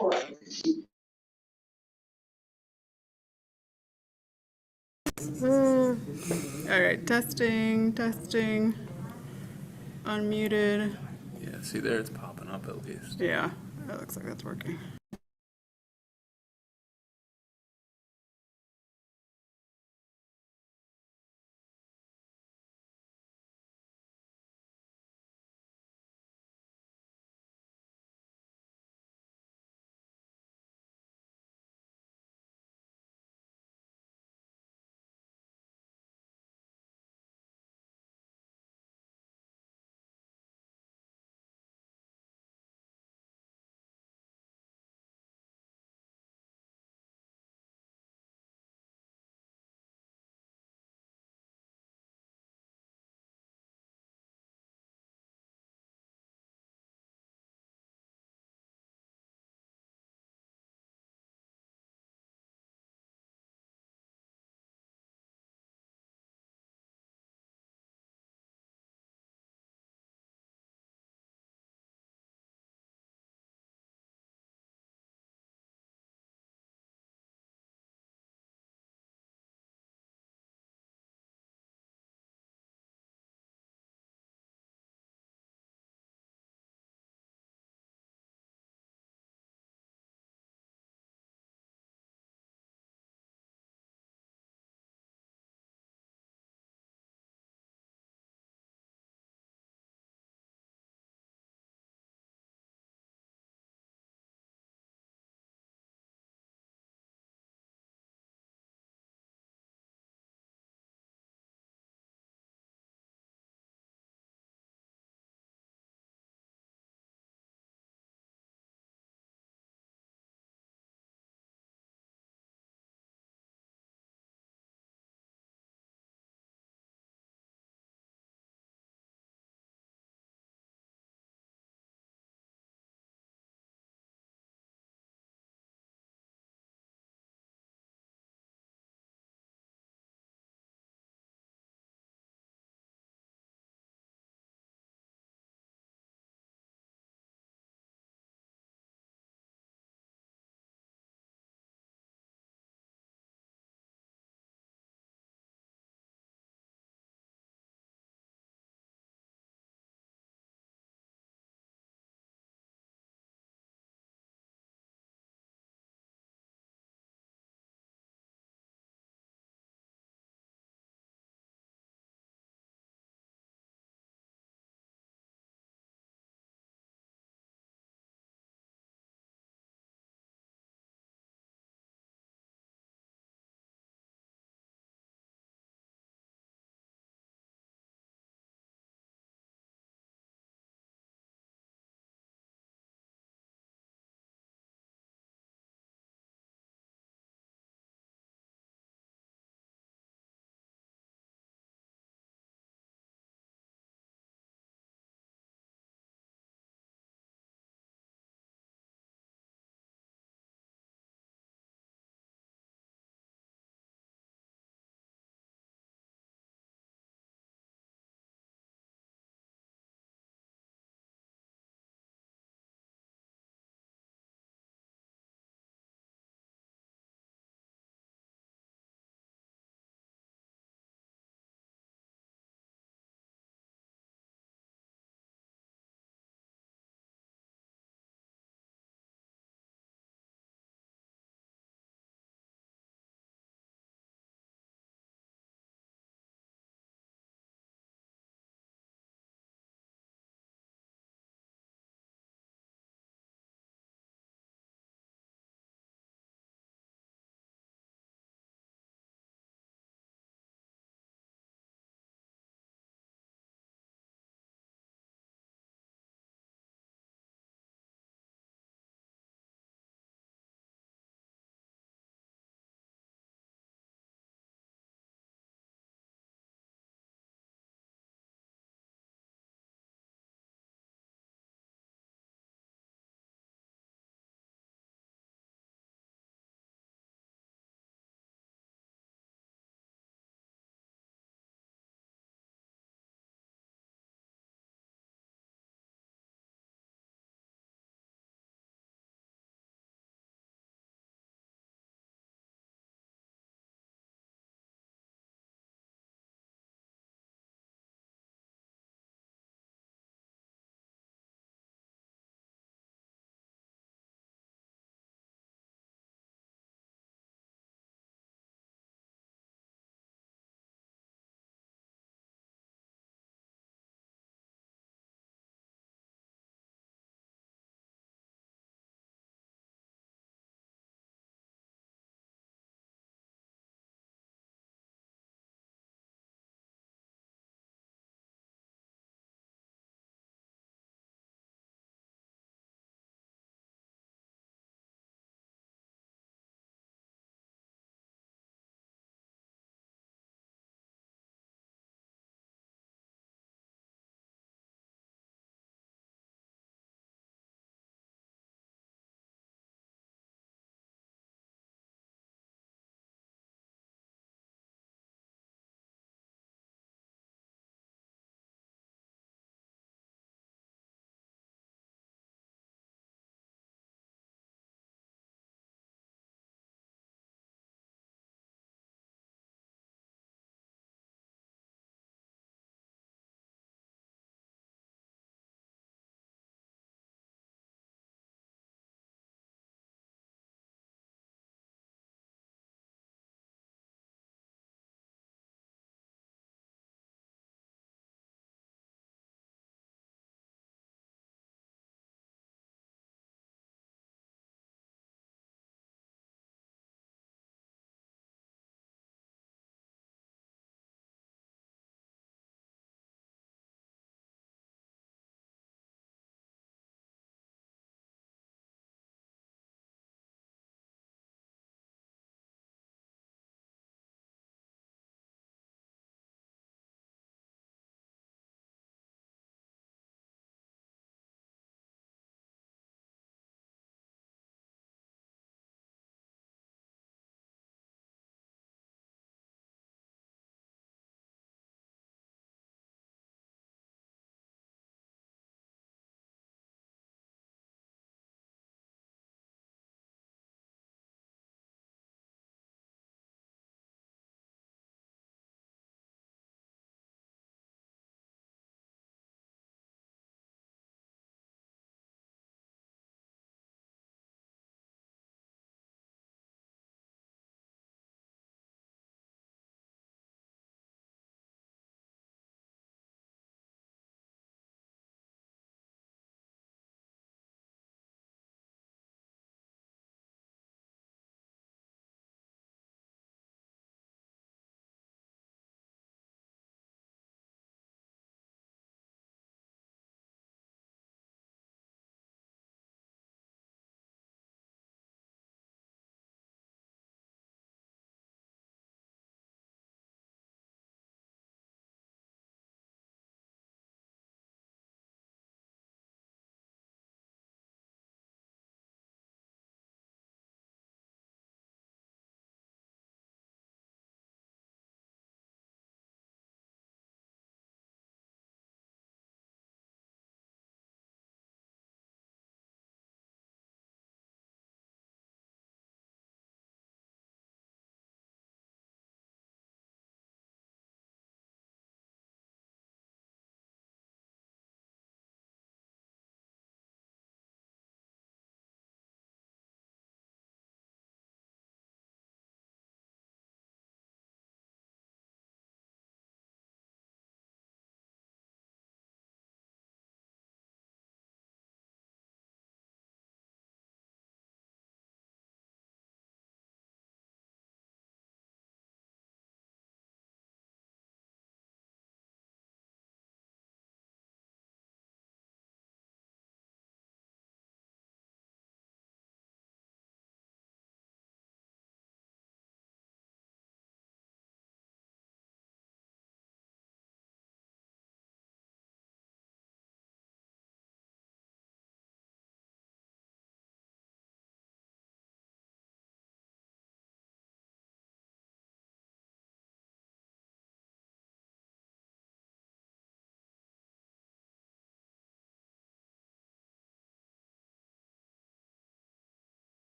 All right, testing, testing. Unmuted. Yeah, see there, it's popping up at least. Yeah, that looks like that's working.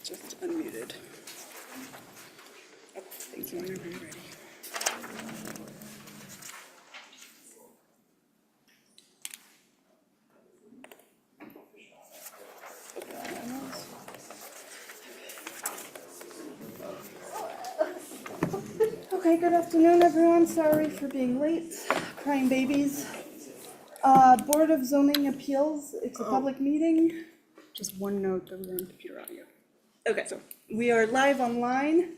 Just unmuted. Oh, thank you. Whenever you're ready. Okay, good afternoon, everyone. Sorry for being late. Crying babies. Board of Zoning Appeals, it's a public meeting. Just one note that we're on computer audio. Okay, so we are live online,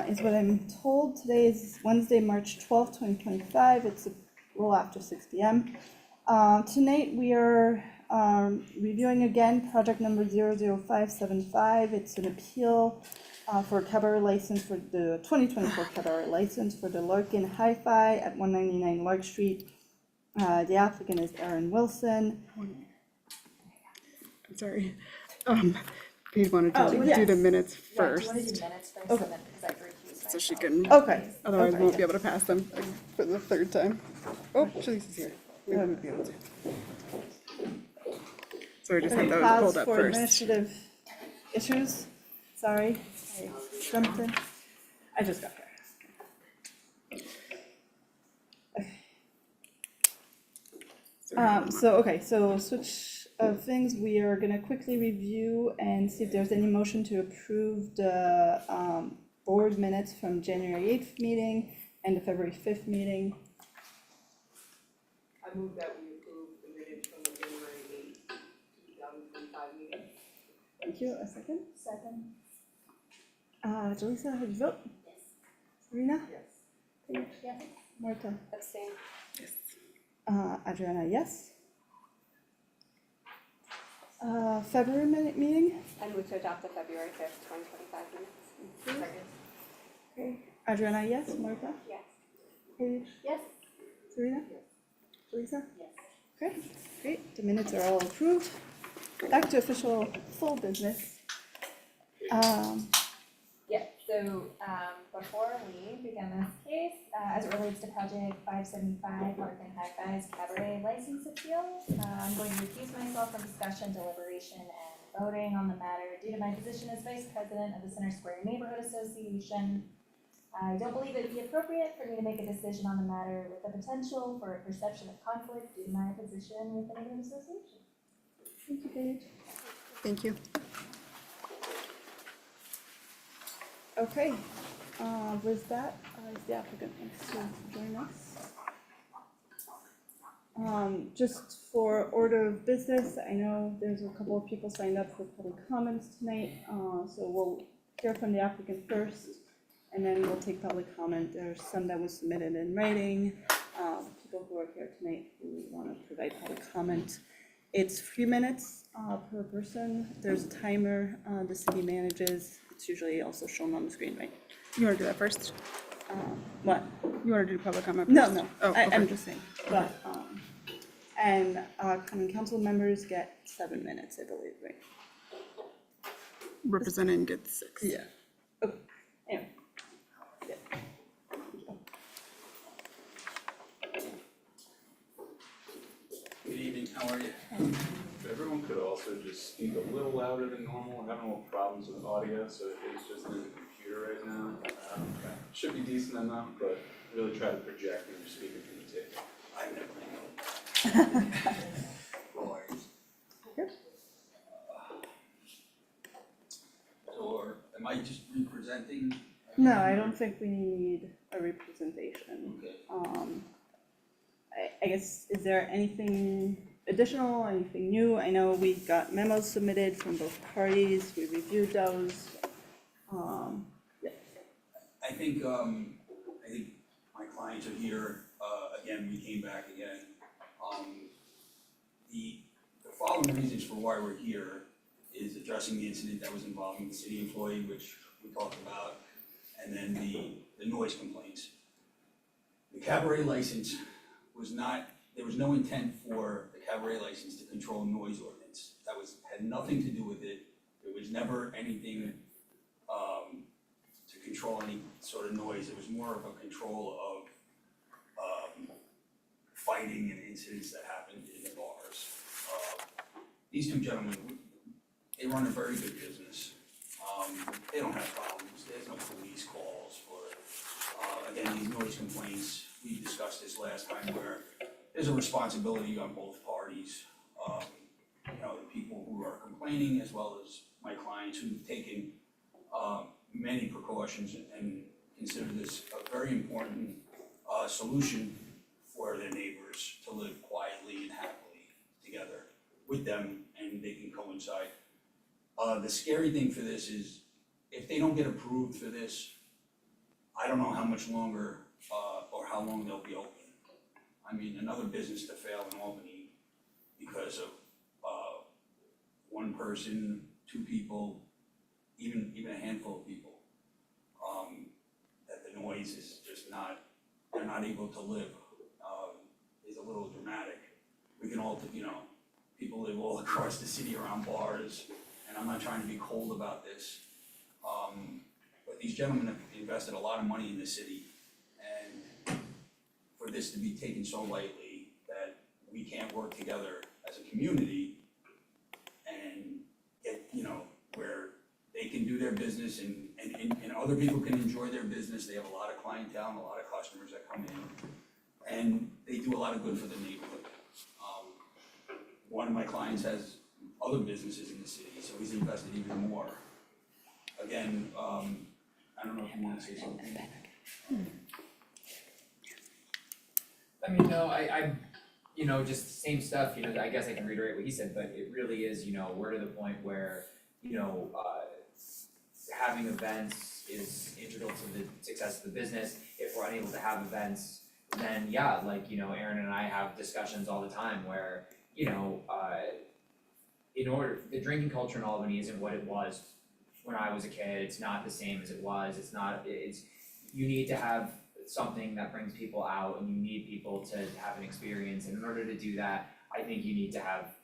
is what I'm told. Today is Wednesday, March 12th, 2025. It's a little after 6 p.m. Tonight we are reviewing again project number 00575. It's an appeal for a cabaret license for the 2024 cabaret license for the Larkin Hi-Fi at 199 Lark Street. The applicant is Aaron Wilson. I'm sorry. We wanted Oh, to do yes. the minutes Yeah, do first, you want to do minutes first, Okay. and then, because I have to recuse so she myself. can, Okay. otherwise we okay. won't be able to pass them for the third time. Oh, Shalice is here. We won't be able to. So we just have Okay, those pause pulled up for first. administrative issues. Sorry, I jumped in. I just got here. So switch of things, we are gonna quickly review and see if there's any motion to approve the, board minutes from January 8th meeting and the February 5th meeting. I move that we approve the minutes from the January 8th, 2025 meeting. Thank you, a second. Second. Jaleesa, how do you vote? Yes. Serena? Yes. Paige? Yes. Marta? Abstain. Yes. Adriana, yes. February meeting? I move to adopt the February 5th, 2025 minutes. Second. Okay. Adriana, yes. Marta? Yes. Paige? Yes. Serena? Jaleesa? Yes. Okay, great. The minutes are all approved. Back to official full business. Yeah, so before we begin this case, as it relates to project 575, Larkin Hi-Fi's cabaret license appeal, I'm going to recuse myself from discussion, deliberation, and voting on the matter due to my position as vice president of the Center Square Neighborhood Association. I don't believe it'd be appropriate for me to make a decision on the matter with the potential for a perception of conflict due to my position with the neighborhood association. Thank you, Paige. Thank you. Okay, with that, is the applicant wants to join us? Just for order of business, I know there's a couple of people signed up for public comments tonight, so we'll hear from the applicant first, and then we'll take public comment. There's some that was submitted in writing, people who are here tonight who want to provide public comment. It's 3 minutes per person. There's a timer the city manages. It's usually also shown on the screen, right? You want to do that first? What? You want to do public comment No, first? no, Oh, okay. I'm just saying, but, and, common council members get 7 minutes, I believe, right? Representing gets 6. Yeah. Okay, anyway. Yeah. Good evening, how are you? If everyone could also just speak a little louder than normal, we're having a little problems with audio, so it is just in the computer right now. Should be decent enough, but really try to project when you're speaking from the table. I never know. Good. Or am I just representing? No, I don't think we need a representation. Okay. I guess, is there anything additional, anything new? I know we got memos submitted from both parties, we reviewed those. Yeah. I think my clients are here, again, we came back again. The following reasons for why we're here is addressing the incident that was involving the city employee, which we talked about, and then the noise complaints. The cabaret license was not, there was no intent for the cabaret license to control noise ordinance. That had nothing to do with it. There was never anything to control any sort of noise. It was more of a control of fighting and incidents that happened in the bars. These two gentlemen, they run a very good business. They don't have problems, there's no police calls for, again, these noise complaints, we discussed this last time where there's a responsibility on both parties. You know, the people who are complaining as well as my clients who've taken, many precautions and consider this a very important, solution for their neighbors to live quietly and happily together with them, and they can coincide. The scary thing for this is, if they don't get approved for this, I don't know how much longer, or how long they'll be open. I mean, another business to fail in Albany because of, one person, two people, even a handful of people. That the noise is just not, they're not able to live, is a little dramatic. We can all, you know, people live all across the city around bars, and I'm not trying to be cold about this. But these gentlemen have invested a lot of money in the city, and for this to be taken so lightly that we can't work together as a community and get, you know, where they can do their business and other people can enjoy their business. They have a lot of clientele and a lot of customers that come in, and they do a lot of good for the neighborhood. One of my clients has other businesses in the city, so he's invested even more. Again, I don't know if you want to say something. I mean, no, I, you know, just same stuff, you know, I guess I can reiterate what he said, but it really is, you know, we're to the point where, you know, having events is integral to the success of the business. If we're unable to have events, then yeah, like, you know, Aaron and I have discussions all the time where, you know, the drinking culture in Albany isn't what it was when I was a kid. It's not the same as it was. You need to have something that brings people out, and you need people to have an experience. And in order to do that, I think you need to have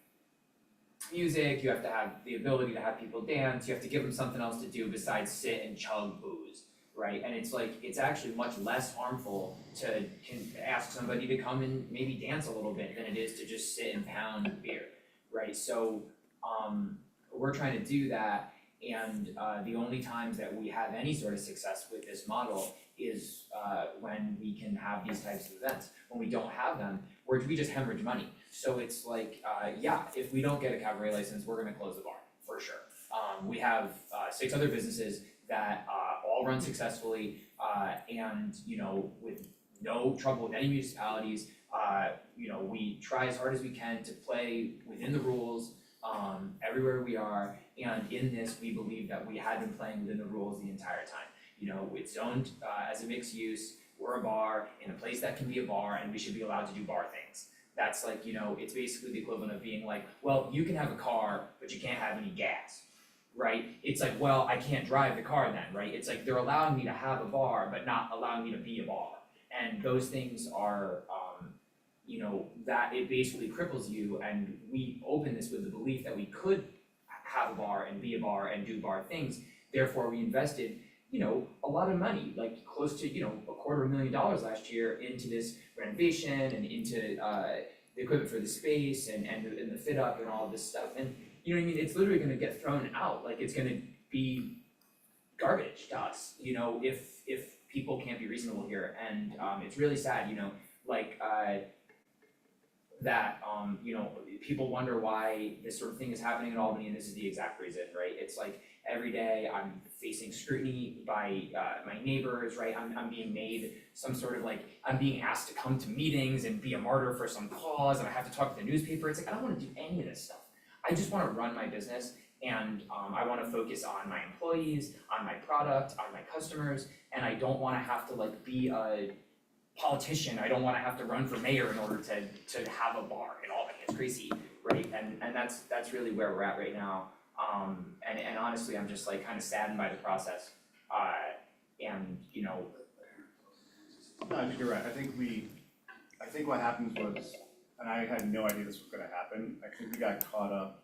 music, you have to have the ability to have people dance, you have to give them something else to do besides sit and chug booze, right? And it's like, it's actually much less harmful to ask somebody to come and maybe dance a little bit than it is to just sit and pound beer, right? So, we're trying to do that, and the only times that we have any sort of success with this model is when we can have these types of events. When we don't have them, we just hemorrhage money. So it's like, yeah, if we don't get a cabaret license, we're gonna close the bar, for sure. We have 6 other businesses that all run successfully, and, you know, with no trouble with any municipalities. You know, we try as hard as we can to play within the rules, everywhere we are, and in this, we believe that we had been playing within the rules the entire time. You know, it's zoned as a mixed use, we're a bar in a place that can be a bar, and we should be allowed to do bar things. That's like, you know, it's basically the equivalent of being like, well, you can have a car, but you can't have any gas, right? It's like, well, I can't drive the car then, right? It's like, they're allowing me to have a bar, but not allowing me to be a bar. And those things are, you know, that it basically cripples you, and we open this with the belief that we could have a bar and be a bar and do bar things. Therefore, we invested, you know, a lot of money, like close to, you know, $250,000 last year into this renovation and into the equipment for the space and the fit up and all of this stuff. And you know what I mean? It's literally gonna get thrown out, like it's gonna be garbage to us, you know, if people can't be reasonable here. And it's really sad, you know, like that you know, people wonder why this sort of thing is happening in Albany, and this is the exact reason, right? It's like every day I'm facing scrutiny by my neighbors, right? I'm being made some sort of like, I'm being asked to come to meetings and be a martyr for some cause, and I have to talk to the newspaper. It's like, I don't wanna do any of this stuff. I just wanna run my business, and I wanna focus on my employees, on my product, on my customers, and I don't wanna have to like be a politician. I don't wanna have to run for mayor in order to have a bar in Albany. It's crazy, right? And that's really where we're at right now. And honestly, I'm just like kind of saddened by the process. And you know. No, you're right. I think what happened was, and I had no idea this was gonna happen, I think we got caught up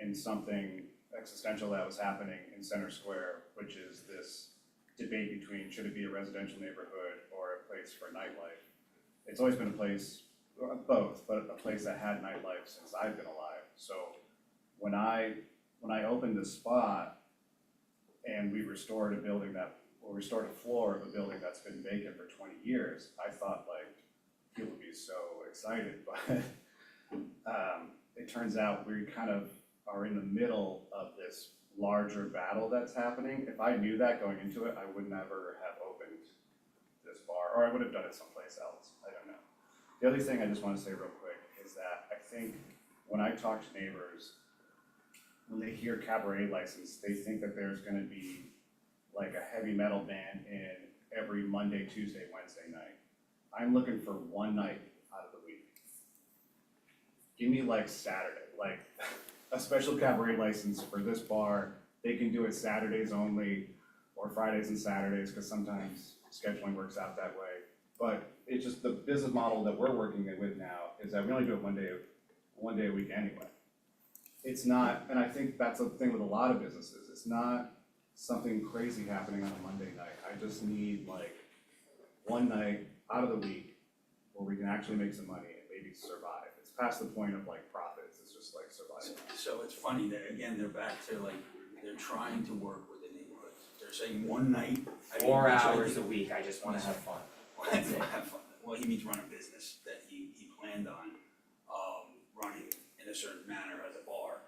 in something existential that was happening in Center Square, which is this debate between should it be a residential neighborhood or a place for nightlife. It's always been a place, both, but a place that had nightlife since I've been alive. So when I opened the spot, and we restored a building restored a floor of a building that's been vacant for 20 years, I thought like people would be so excited, but it turns out we kind of are in the middle of this larger battle that's happening. If I knew that going into it, I would never have opened this bar, or I would have done it someplace else, I don't know. The other thing I just want to say real quick is that I think when I talk to neighbors, when they hear cabaret license, they think that there's gonna be like a heavy metal band in every Monday, Tuesday, Wednesday night. I'm looking for one night out of the week. Give me like Saturday, like a special cabaret license for this bar. They can do it Saturdays only, or Fridays and Saturdays, because sometimes scheduling works out that way. But it's just the business model that we're working with now is that we only do it one day a week anyway. It's not, and I think that's the thing with a lot of businesses, it's not something crazy happening on a Monday night. I just need like one night out of the week where we can actually make some money and maybe survive. It's past the point of like profits, it's just like survival. So it's funny that, again, they're back to like, they're trying to work with the neighborhoods. They're saying one night. I mean, 4 which I hours a think- week, I just wanna have fun. Have fun. Well, he means run a business that he planned on, running in a certain manner as a bar.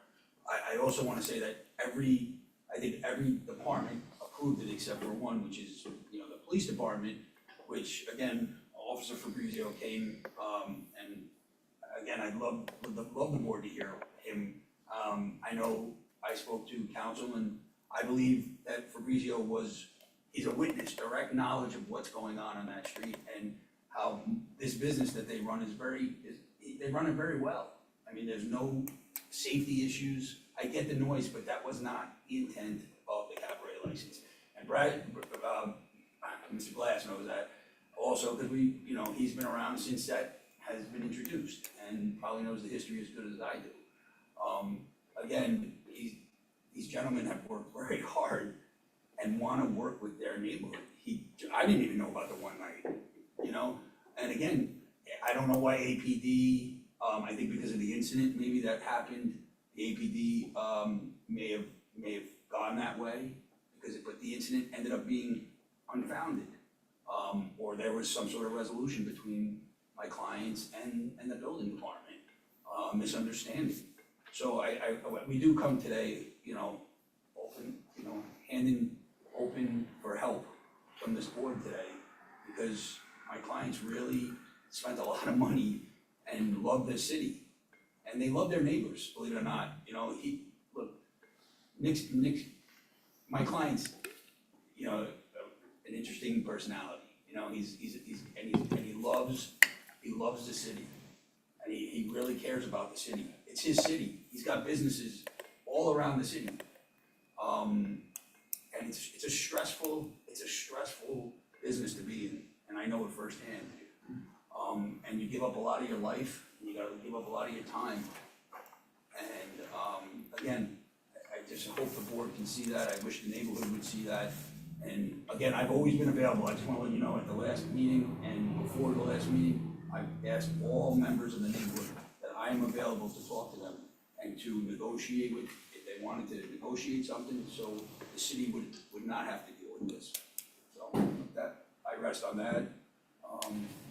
I also wanna say that I think every department approved it except for one, which is, the police department, which again, Officer Fabrizio came, and again, I'd love the board to hear him. I know I spoke to council and I believe that Fabrizio he's a witness, direct knowledge of what's going on that street and how this business that they run they run it very well. I mean, there's no safety issues. I get the noise, but that was not the intent of the cabaret license. And Mr. Glass knows that also, because he's been around since that has been introduced and probably knows the history as good as I do. Again, these gentlemen have worked very hard and want to work with their neighborhood. I didn't even know about the one night, and again, I don't know why APD, I think because of the incident maybe that happened, the APD may have gone that way, but the incident ended up being unfounded. Or there was some sort of resolution between my clients and the building department, misunderstanding. So we do come today, open, handing open for help from this board today, because my clients really spent a lot of money and love this city. And they love their neighbors, believe it or not. Nick's, my client's, an interesting personality. He loves the city, and he really cares about the city. It's his city. He's got businesses all around the city, and it's a stressful business to be in, and I know it firsthand. And you give up a lot of your life, and you gotta give up a lot of your time. And again, I just hope the board can see that. I wish the neighborhood would see that. And again, I've always been available. I just wanna let you know, at the last meeting and before the last meeting, I've asked all members of the neighborhood that I am available to talk to them and to negotiate with, if they wanted to negotiate something, so the city would not have to deal with this. So that, I rest on that.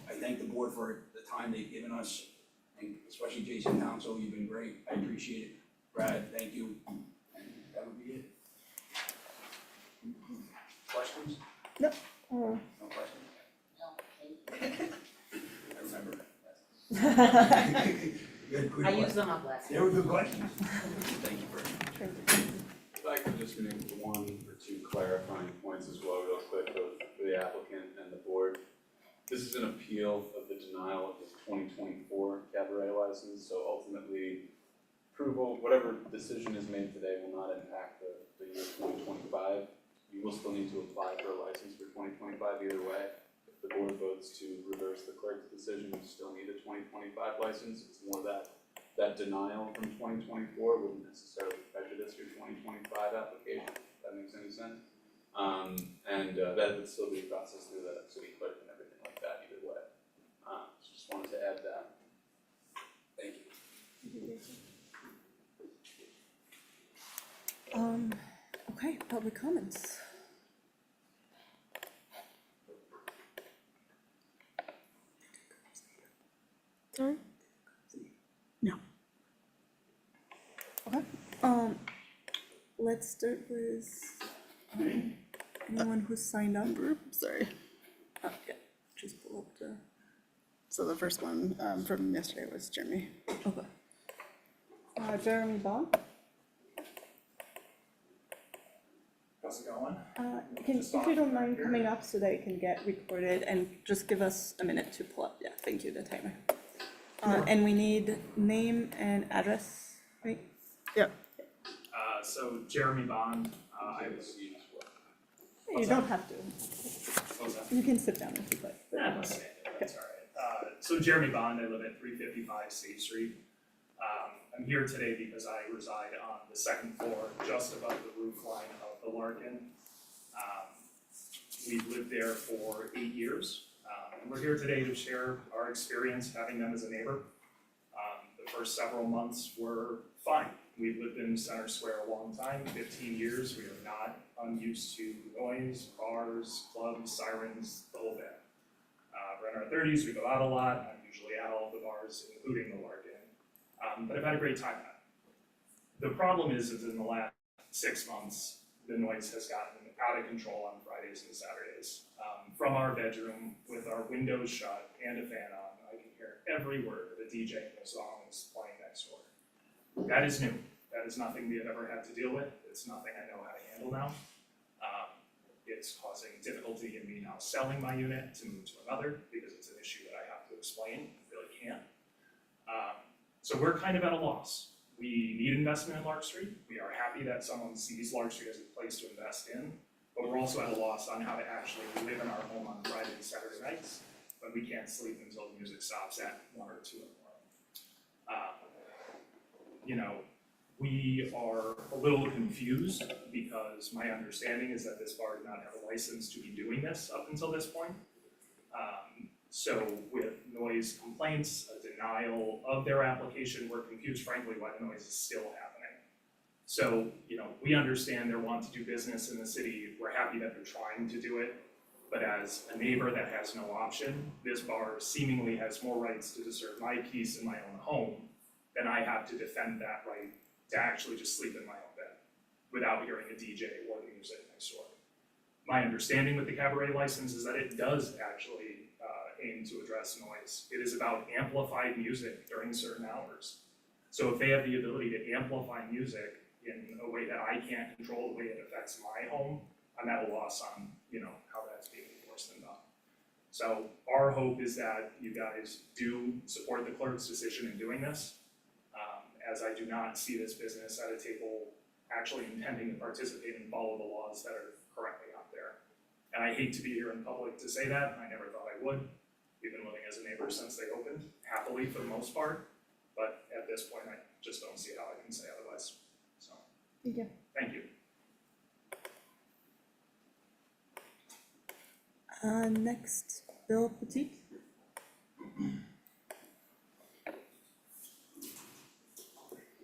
I thank the board for the time they've given us, and especially Jason Council, you've been great. I appreciate it. Brad, thank you. And that would be it. Questions? No. No questions? I remember. Good I used them up last They were good questions. Thank you very much. If I could just make one or two clarifying points as well, real quick, for the applicant and the board. This is an appeal of the denial of the 2024 cabaret license, so ultimately, approval, whatever decision is made today will not impact the year 2025. You will still need to apply for a license for 2025 either way. If the board votes to reverse the clerk's decision, you still need a 2025 license. It's more that denial from 2024 wouldn't necessarily prejudice your 2025 application, if that makes any sense. That would still be a process through the city clerk and everything like that either way. Just wanted to add that. Thank you. Okay, public comments. Sorry? No. Okay, let's start with, anyone who's signed up. Sorry. Oh, yeah, just pull up the, So the first one from yesterday was Jeremy. okay. Jeremy Bond, How's it going? if you don't mind coming up so that it can get recorded and just give us a minute to pull up, yeah, thank you, the timer. And we need name and address, right? Yep. So Jeremy Bond, I was, You don't have to, what was that? you can sit down if you'd like. but- Yeah, that's all right. So Jeremy Bond, I live at 355 State Street. I'm here today because I reside on the second floor, just above the roof line of the Larkin. We've lived there for 8 years, and we're here today to share our experience having them as a neighbor. The first several months were fine. We've lived in Center Square a long time, 15 years. We are not unused to noise, cars, clubs, sirens, the whole bit. We're in our 30s, we go out a lot. I'm usually at all of the bars, including the Larkin. But I've had a great time at it. The problem is in the last 6 months, the noise has gotten out of control on Fridays and Saturdays. From our bedroom, with our windows shut and a fan on, I can hear every word of a DJ in the song is playing next door. That is new. That is nothing we have ever had to deal with. It's nothing I know how to handle now. It's causing difficulty in me now selling my unit to move to another because it's an issue that I have to explain. I really can't. So we're kind of at a loss. We need investment in Lark Street. We are happy that someone sees Lark Street as a place to invest in, but we're also at a loss on how to actually live in our home on Friday and Saturday nights when we can't sleep until the music stops at 1 or 2 in the morning. We are a little confused because my understanding is that this bar did not have a license to be doing this up until this point. So with noise complaints, a denial of their application, we're confused frankly why the noise is still happening. So, we understand their want to do business in the city. We're happy that they're trying to do it. But as a neighbor that has no option, this bar seemingly has more rights to disturb my peace in my own home than I have to defend that right to actually just sleep in my own bed without hearing a DJ or the music next door. My understanding with the cabaret license is that it does actually aim to address noise. It is about amplified music during certain hours. So if they have the ability to amplify music in a way that I can't control, the way it affects my home, I'm at a loss on, how that's being enforced and done. So our hope is that you guys do support the clerk's decision in doing this, as I do not see this business at a table actually intending to participate and follow the laws that are currently out there. And I hate to be here in public to say that, and I never thought I would. We've been living as a neighbor since they opened, happily for the most part, but at this point, I just don't see how I can say otherwise. So, Thank you. thank you. Next, Bill Petit.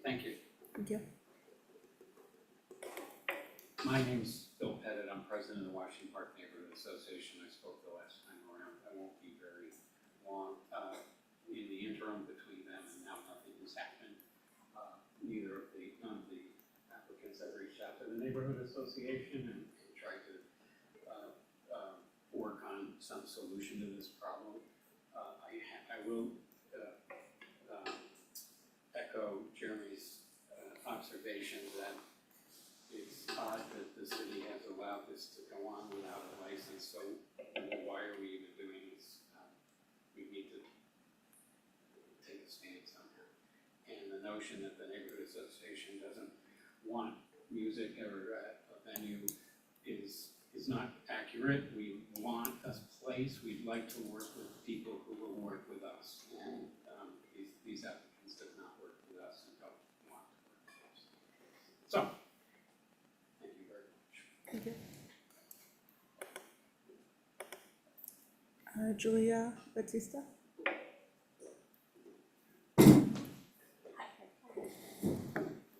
Thank you. Thank you. My name's Bill Pettit. I'm president of the Washington Park Neighborhood Association. I spoke the last time around. I won't be very long. In the interim between then and now, nothing has happened. None of the applicants have reached out to the neighborhood association and tried to work on some solution to this problem. I will echo Jeremy's observation that it's odd that the city has allowed this to go on without a license, so why are we even doing this? We need to take a stand somehow. And the notion that the neighborhood association doesn't want music or a venue is not accurate. We want a place, we'd like to work with people who will work with us, and these applicants do not work with us and don't want to work with us. So, thank you very much. Thank you. Julia Batista.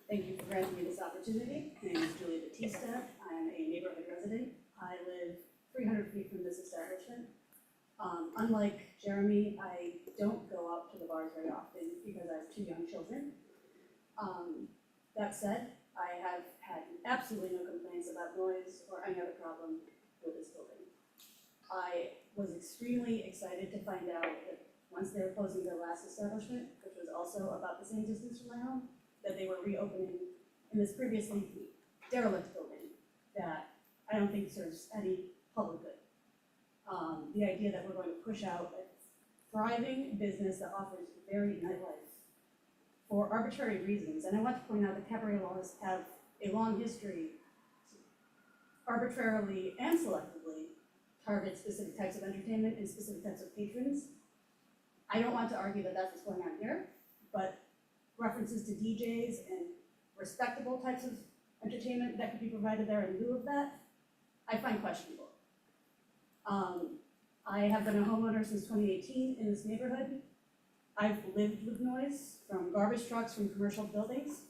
Thank you for granting me this opportunity. opportunity. My name is Julia Batista. I'm a neighborhood resident. I live 300 feet from this establishment. Unlike Jeremy, I don't go out to the bars very often because I have 2 young children. That said, I have had absolutely no complaints about noise or any other problem with this building. I was extremely excited to find out that once they were closing their last establishment, which was also about the same distance from my home, that they were reopening in this previously derelict building that I don't think serves any public good. The idea that we're going to push out a thriving business that offers varied nightlife for arbitrary reasons, and I want to point out that cabaret laws have a long history to arbitrarily and selectively target specific types of entertainment and specific types of patrons. I don't want to argue that that's what's going on here, but references to DJs and respectable types of entertainment that could be provided there in lieu of that, I find questionable. I have been a homeowner since 2018 in this neighborhood. I've lived with noise from garbage trucks from commercial buildings,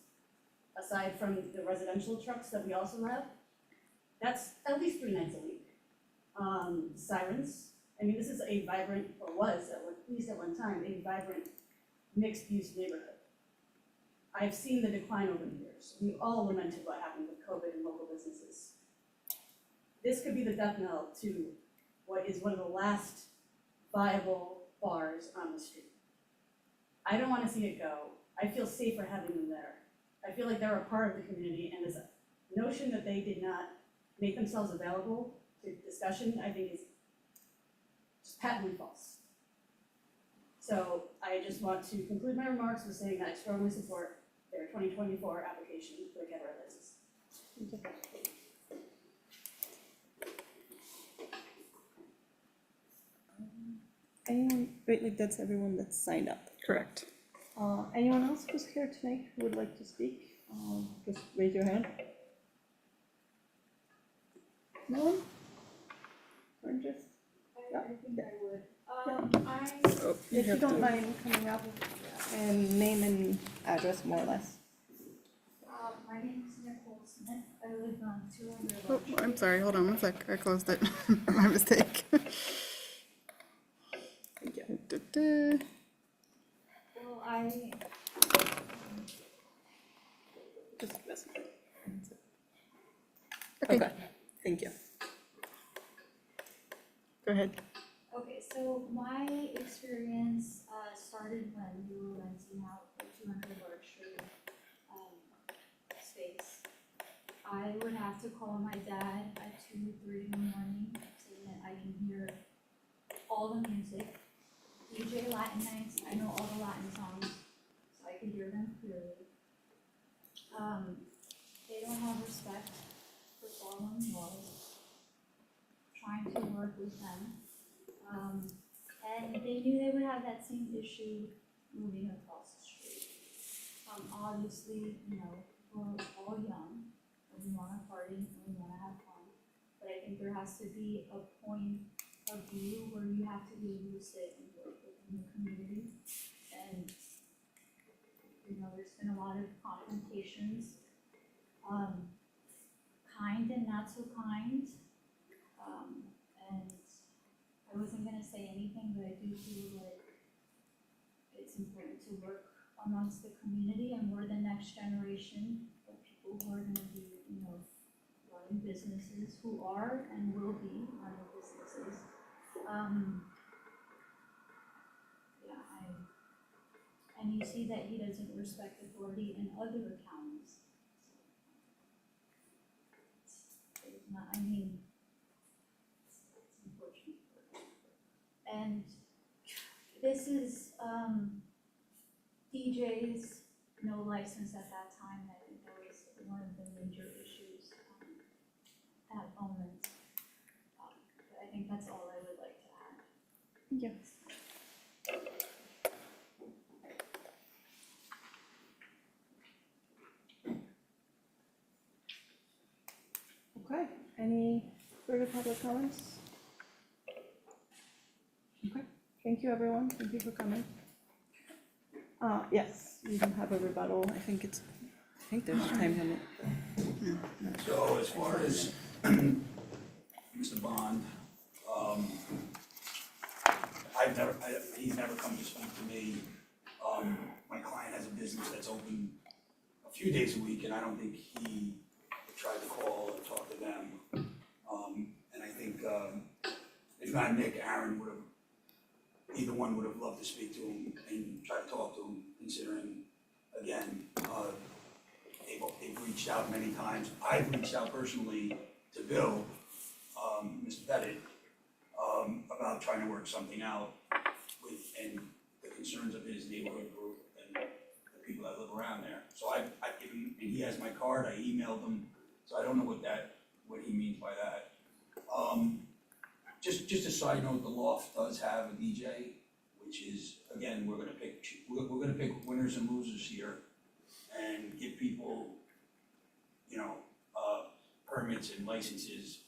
aside from the residential trucks that we also have. That's at least 3 nights a week. Sirens. I mean, this is a vibrant, or was at least at one time, a vibrant mixed-use neighborhood. I've seen the decline over the years. We all lamented what happened with COVID and local businesses. This could be the death knell to what is one of the last viable bars on the street. I don't want to see it go. I feel safer having them there. I feel like they're a part of the community, and this notion that they did not make themselves available to discussion, I think is just patently false. So I just want to conclude my remarks with saying that I strongly support their 2024 application for the cabaret license. Anyone, wait, like that's everyone that's signed up. Correct. Anyone else who's here tonight who would like to speak? Just raise your hand. No one? Or just, I think I would. Oh, if you have don't to- mind coming up and name and address more or less. My name is Nicole Smith. I live on 200 Oh, Larch I'm Street. sorry, hold on one sec, I closed it, my mistake. Da-da. Well, I, Just this. Okay. Okay, thank you. Go ahead. okay, so my experience started when we were renting out the 200 Larch Street space. I would have to call my dad at 2, 3 in the morning so that I can hear all the music. DJ Latin nights, I know all the Latin songs, so I can hear them clearly. They don't have respect for following laws. Trying to work with them. And they knew they would have that same issue moving across the street. Obviously, you know, we're all young, and we wanna party, and we wanna have fun. But I think there has to be a point of view where you have to be able to sit and work within the community. And, you know, there's been a lot of confrontations, kind and not so kind. And I wasn't gonna say anything, but I do feel like it's important to work amongst the community, and we're the next generation of people who are gonna be, you know, running businesses, who are and will be running businesses. And you see that he doesn't respect authority in other counties. It's not, I mean, it's unfortunate. And this is, DJ's no license at that time. I think that was one of the major issues, at that moment. But I think that's all I would like to add. Yes. Okay, any further public comments? Okay, thank you everyone, thank you for coming. Yes, we do have a rebuttal, I think there's time limit. So as far as Mr. Bond, he's never come to speak to me. My client has a business that's open a few days a week, and I don't think he tried to call or talk to them. And I think, if not Nick, Aaron would have, either one would have loved to speak to him and try to talk to him, considering, again, they've reached out many times. I've reached out personally to Bill, Mr. Pettit, about trying to work something out with, and the concerns of his neighborhood group and the people that live around there. So I've given, and he has my card, I emailed him, so I don't know what he means by that. Just a side note, the Loft does have a DJ, which is, again, we're gonna pick winners and losers here and give people, permits and licenses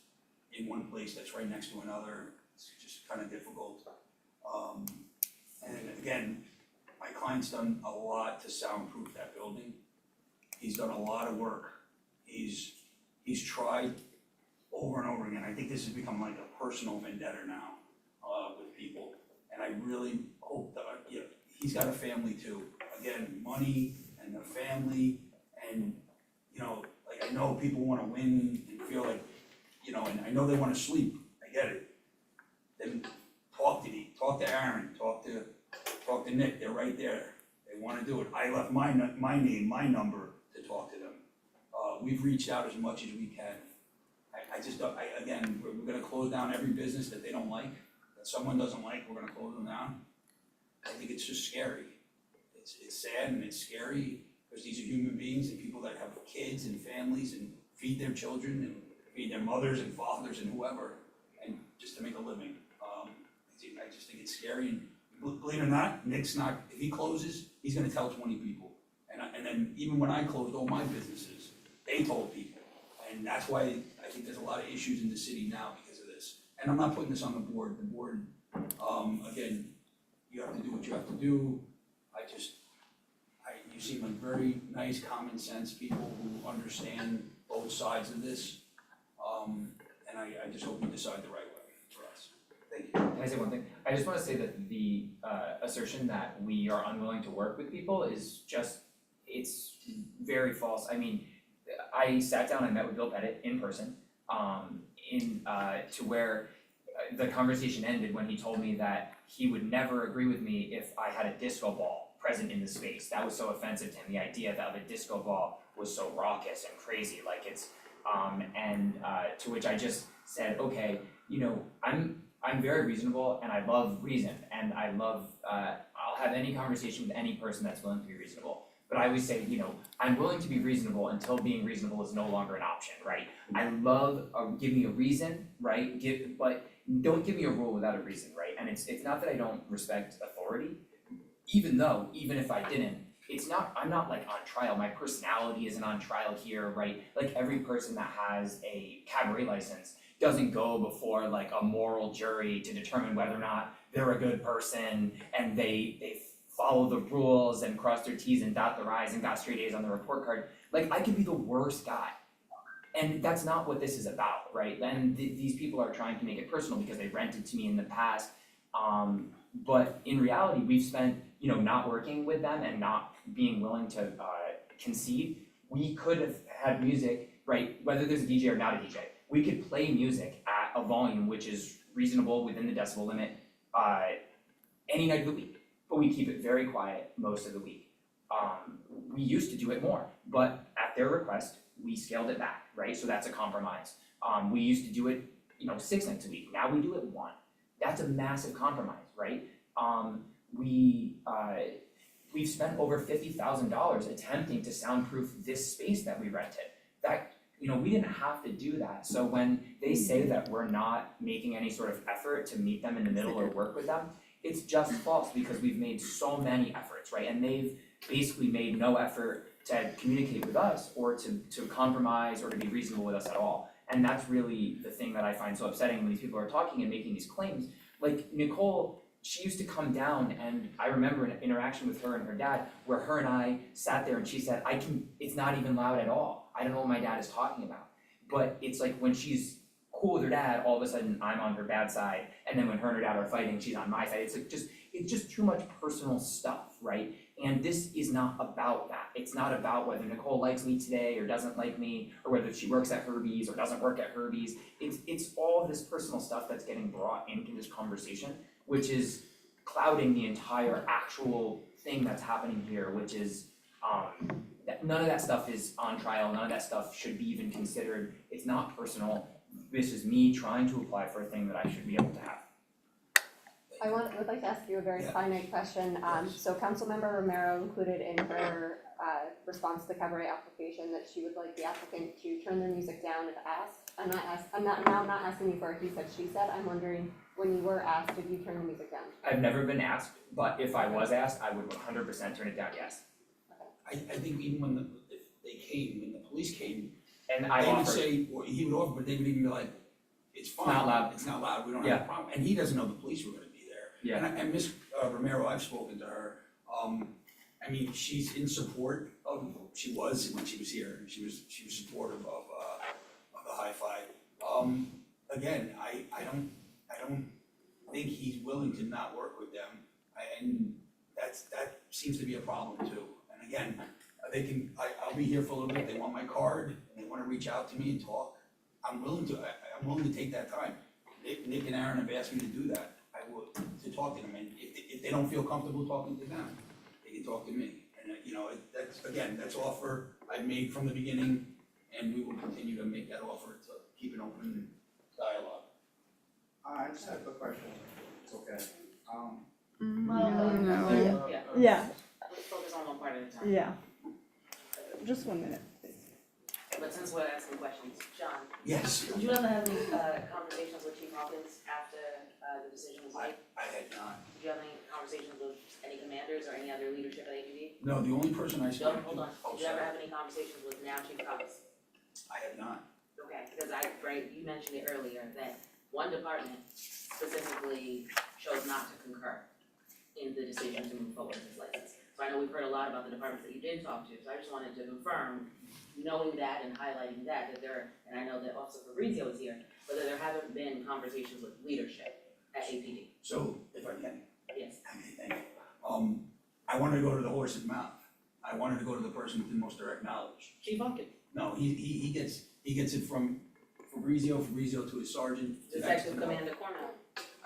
in one place that's right next to another. It's just kind of difficult. And again, my client's done a lot to soundproof that building. He's done a lot of work. He's tried over and over again. I think this has become like a personal vendetta now, with people. And I really hope that, he's got a family too. Again, money and the family, and, like, I know people wanna win and feel like, and I know they wanna sleep, I get it. Then talk to me, talk to Aaron, talk to Nick, they're right there. They wanna do it. I left my name, my number to talk to them. We've reached out as much as we can. I just don't, again, we're gonna close down every business that they don't like, that someone doesn't like, we're gonna close them down. I think it's just scary. It's sad and it's scary, because these are human beings and people that have kids and families and feed their children and feed their mothers and fathers and whoever, and just to make a living. I just think it's scary, and believe it or not, Nick's not, if he closes, he's gonna tell 20 people. And then even when I closed all my businesses, they told people. And that's why I think there's a lot of issues in the city now because of this. And I'm not putting this on the board. The board, again, you have to do what you have to do. You seem like very nice, common sense people who understand both sides of this. And I just hope we decide the right way for us. Thank you. Can I say one thing? I just wanna say that the assertion that we are unwilling to work with people is just, it's very false. I mean, I sat down and met with Bill Pettit in person, to where the conversation ended when he told me that he would never agree with me if I had a disco ball present in the space. That was so offensive to him. The idea that a disco ball was so raucous and crazy, like it's, to which I just said, okay, I'm very reasonable and I love reason, and I love, I'll have any conversation with any person that's willing to be reasonable. But I always say, I'm willing to be reasonable until being reasonable is no longer an option, right? I love, give me a reason, right? But don't give me a rule without a reason, right? And it's not that I don't respect authority, even if I didn't, I'm not like on trial. My personality isn't on trial here, right? Like every person that has a cabaret license doesn't go before like a moral jury to determine whether or not they're a good person and they follow the rules and cross their T's and dot their I's and got straight A's on the report card. Like I could be the worst guy. And that's not what this is about, right? And these people are trying to make it personal because they rented to me in the past. But in reality, we've spent, not working with them and not being willing to concede. We could have had music, right? Whether there's a DJ or not a DJ, we could play music at a volume which is reasonable within the decibel limit any night of the week. But we keep it very quiet most of the week. We used to do it more, but at their request, we scaled it back, right? So that's a compromise. We used to do it, 6 nights a week. Now we do it 1. That's a massive compromise, right? We've spent over $50,000 attempting to soundproof this space that we rented. That, we didn't have to do that. So when they say that we're not making any sort of effort to meet them in the middle or work with them, it's just false because we've made so many efforts, right? And they've basically made no effort to communicate with us or to compromise or to be reasonable with us at all. And that's really the thing that I find so upsetting when these people are talking and making these claims. Like Nicole she used to come down, and I remember an interaction with her and her dad where her and I sat there and she said, it's not even loud at all. I don't know what my dad is talking about. But it's like when she's cool with her dad, all of a sudden I'm on her bad side, and then when her and her dad are fighting, she's on my side. It's just too much personal stuff, right? And this is not about that. It's not about whether Nicole likes me today or doesn't like me, or whether she works at Herbie's or doesn't work at Herbie's. It's all this personal stuff that's getting brought into this conversation, which is clouding the entire actual thing that's happening here, which is that none of that stuff is on trial, none of that stuff should be even considered. It's not personal. This is me trying to apply for a thing that I should be able to have. I would like to ask you a very Yeah. finite question. So Councilmember Romero included in her response to the cabaret application that she would like the applicant to turn their music down if asked. I'm not asking you for a he said, she said. I'm wondering, when you were asked, did you turn the music down? I've never been asked, but if I was asked, I would 100% turn it down, yes. I think even when when the police came, And I they would offered, say, or he would offer, but they would even be like, it's fine. not loud. It's not loud, we don't have a problem. And he doesn't know the police were gonna be there. yeah, And Ms. Romero, I've spoken to her, I mean, she's in support of, she was when she was here, she was supportive of the hi-fi. Again, I don't think he's willing to not work with them, and that seems to be a problem too. And again, I'll be here for a little bit, they want my card, and they wanna reach out to me and talk, I'm willing to take that time. Nick and Aaron have asked me to do that, I would, to talk to them, and if they don't feel comfortable talking to them, they can talk to me. And that's offer I've made from the beginning, and we will continue to make that offer to keep an open dialogue. I just have a quick question, it's okay. No. Yeah, Let's focus on one part at a time. yeah. Just 1 minute. But since we're asking questions, John, Yes, did you ever have any conversations with Chief Hawkins after the decision was made? I had not. Did you have any conversations with any commanders or any other leadership at APD? No, the only person I spoke John, to. hold on. Oh, Did you ever sorry. have any conversations with now Chief Hawkins? I have not. Okay, because you mentioned it earlier that one department specifically chose not to concur in the decision to move forward with this license. So I know we've heard a lot about the departments that you did talk to, so I just wanted to confirm, knowing that and highlighting that and I know that Officer Fabrizio is here, whether there haven't been conversations with leadership at APD. So, if I can, Yes. thank you. I wanted to go to the horse's mouth. I wanted to go to the person with the most direct knowledge. Chief Hawkins, No, he gets it from Fabrizio to his sergeant, to next to Detective the. Commander Cornell.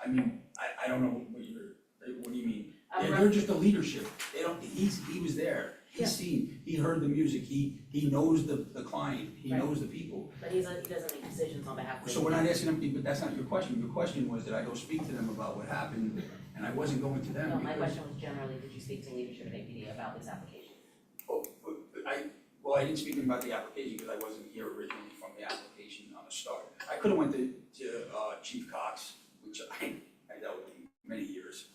I mean, I don't know what do you mean? I'm They're just the leadership, he was there, he heard the music, he knows the client, he Right. knows the people. But he doesn't make decisions on behalf of the. So we're not asking them, but that's not your question, your question was, did I go speak to them about what happened, and I wasn't going to them No, because. my question was generally, did you speak to leadership at APD about this application? Oh, but I didn't speak to them about the application because I wasn't here originally from the application on the start. I could have went to Chief Cox, which I dealt with him many years.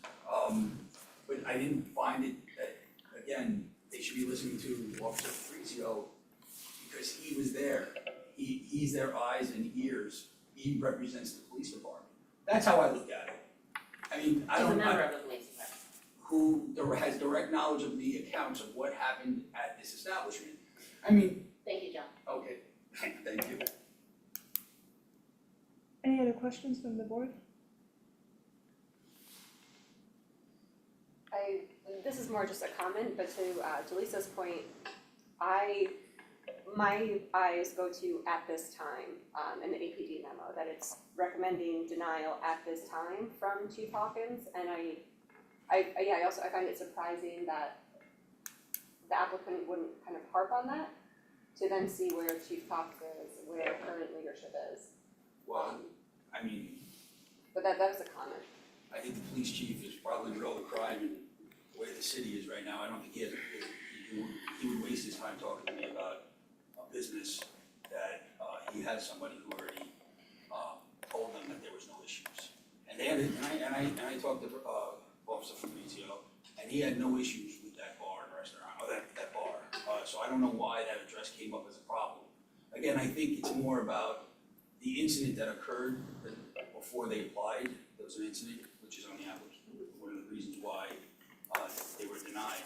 But I didn't find it that, again, they should be listening to Officer Fabrizio because he was there. He's their eyes and ears. He represents the police department. That's how I look at it. I mean, I He's a don't, member of the police department. who has direct knowledge of the accounts of what happened at this establishment. I mean, Thank you, John. okay, thank you. Any other questions from the board? This is more just a comment, but to Lisa's point, my eyes go to at this time, in the APD memo, that it's recommending denial at this time from Chief Hawkins, and I find it surprising that the applicant wouldn't kind of harp on that, to then see where Chief Cox is, where current leadership is. Well, I mean, But that was a comment. I think the police chief is probably with all the crime and the way the city is right now, I don't think he would waste his time talking to me about a business that he has somebody who already told them that there was no issues. And they had it, and I talked to Officer Fabrizio, and he had no issues with that bar and restaurant, or that bar. So I don't know why that address came up as a problem. Again, I think it's more about the incident that occurred before they applied. There was an incident, which is on the application, reasons why, they were denied.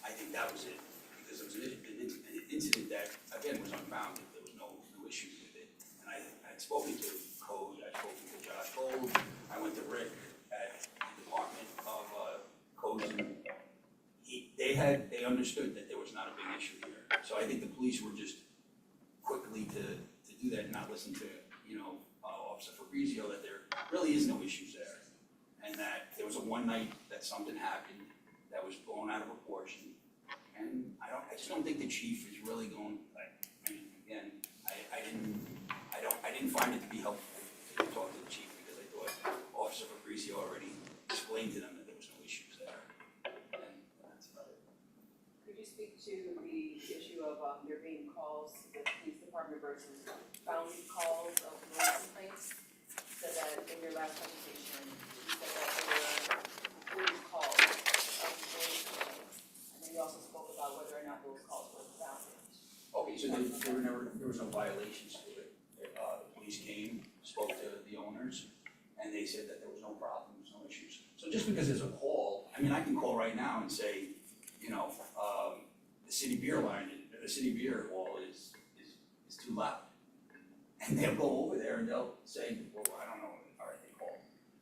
I think that was it, because it was an incident that, again, was unfounded, there was no issues with it. And I'd spoken to Code, I'd spoken to Josh Gold, I went to Rick at the Department of, Codes, and they understood that there was not a big issue here. So I think the police were just quickly to do that and not listen to, Officer Fabrizio, that there really is no issues there. And that there was a one night that something happened that was blown out of proportion. And I just don't think the chief is really going, again, I didn't find it to be helpful to talk to the chief, because I thought Officer Fabrizio already explained to them that there was no issues there. And that's about it. Could you speak to the issue of there being calls to the police department versus founded calls of noise complaints? So that in your last presentation, you said that there were 40 calls of noise complaints. And then you also spoke about whether or not those calls were founded. Okay, so there was no violations to it. The police came, spoke to the owners, and they said that there was no problems, no issues. So just because there's a call, I mean, I can call right now and say, the city beer line, the city beer hall is too loud. And they'll go over there and they'll say, well, I don't know, all right, they call.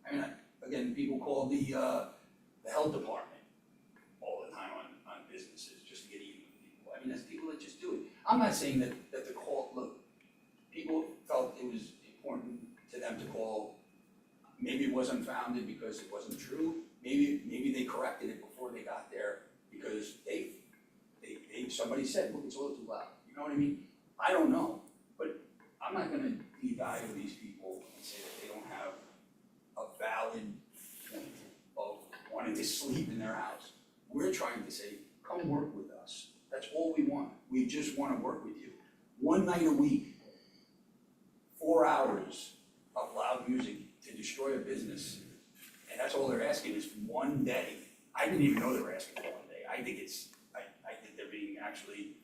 I mean, again, people call the health department all the time on businesses just to get even with people. I mean, there's people that just do it. I'm not saying that the call, look, people felt it was important to them to call. Maybe it was unfounded because it wasn't true. Maybe they corrected it before they got there because somebody said, look, it's a little too loud. You know what I mean? I don't know, but I'm not gonna devalue these people and say that they don't have a valid point of wanting to sleep in their house. We're trying to say, come work with us. That's all we want. We just wanna work with you. One night a week, 4 hours of loud music to destroy a business, and that's all they're asking is for one day. I didn't even know they were asking for 1 day. I think they're being actually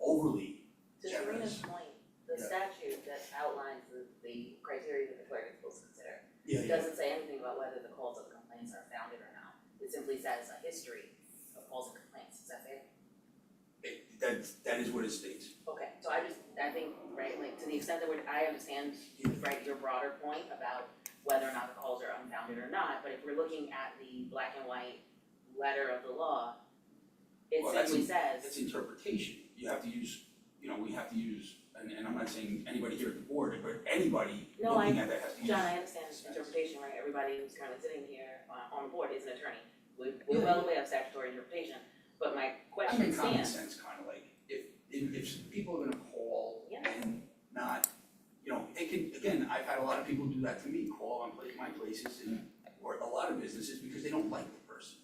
overly To generous. Serena's point, the statute that outlines the criteria that the clerk is supposed to consider, Yeah, doesn't say anything about whether the calls of complaints are founded or not. It simply says a history of calls and complaints, is that fair? That is what it states. Okay, so I think, right, like, to the extent that I understand, right, your broader point about whether or not the calls are unfounded or not, but if we're looking at the black and white letter of the law, it Well, simply says. It's interpretation. You have to use, we have to use, and I'm not saying anybody here at the board, but anybody No, looking at that has to use. John, I understand interpretation, right? Everybody who's currently sitting here on the board is an attorney. We're well aware of statutory interpretation, but my I question mean, common stands. sense, kind of like, if people are gonna call Yeah. and not, they can, again, I've had a lot of people do that to me, call on my places or a lot of businesses because they don't like the person.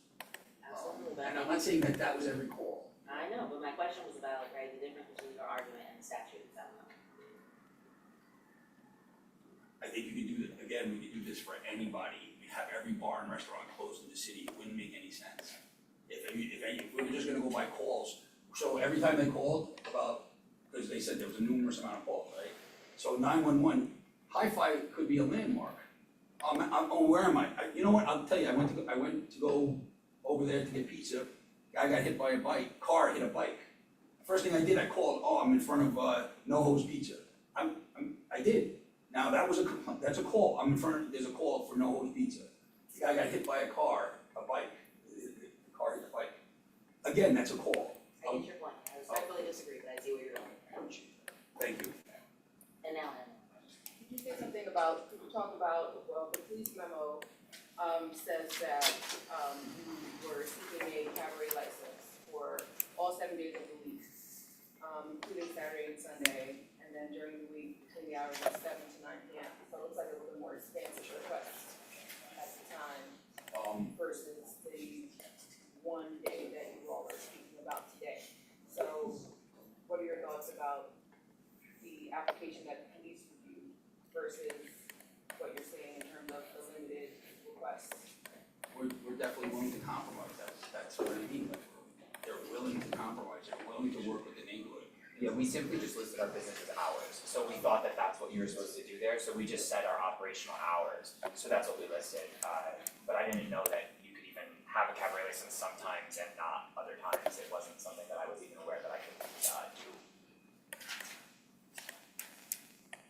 Absolutely, but And I'm not saying that was every call. I know, but my question was about, right, the difference between your argument and the statute itself. I think you could do it, again, we could do this for anybody, we have every bar and restaurant closed in the city, it wouldn't make any sense. If we were just gonna go by calls, so every time they called about, because they said there was a numerous amount of calls, right? So 911, Hi-Fi could be a landmark. Where am I? You know what, I'll tell you, I went to go over there to get pizza, guy got hit by a bike, car hit a bike. First thing I did, I called, I'm in front of No Ho's Pizza. I did. Now, that's a call, there's a call for No Ho's Pizza. The guy got hit by a bike, the car hit the bike. Again, that's a call. I get your point, I respectfully disagree, but I see where you're going. Thank you. And now, Could you say something about, could you talk about, well, the police memo says that you were seeking a cabaret license for all 7 days of the week, including Saturday and Sunday, and then during the week between the hours of 7 to 9 p.m. So it looks like it was a more expansive request at the time versus the 1 day that you all are speaking about today. So what are your thoughts about the application that the police reviewed versus what you're saying in terms of the limited requests? We're definitely willing to compromise, that's what I mean, like, they're willing to compromise, they're willing to work with the neighborhood. Yeah, we simply just listed our business as hours, so we thought that that's what you were supposed to do there, so we just said our operational hours, so that's what we listed. But I didn't know that you have a cabaret license sometimes and not other times. It wasn't something that I was even aware that I could do.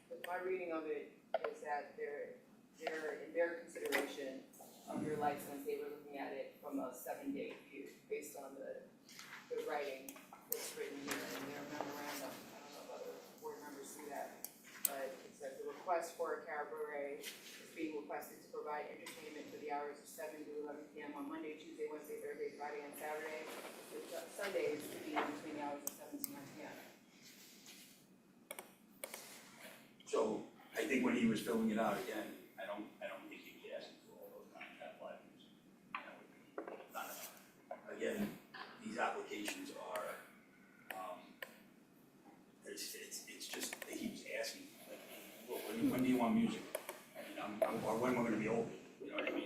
But my reading of it is that in their consideration of your license, they were looking at it from a 7-day view based on the writing that's written here in their memorandum. I don't know if other board members see that, but it says the request for a cabaret is being requested to provide entertainment for the hours of 7 to 11 p.m. on Monday, Tuesday, Wednesday, Thursday, Friday, and Saturday, with Sundays to be between the hours of 7 to 9 p.m. So I think when he was filling it out again, I don't think he was asking for all those kind of items. That would be not enough. Again, these applications are, it's just that he was asking, like, well, when do you want music? I mean, or when we're gonna be open, you know what I mean?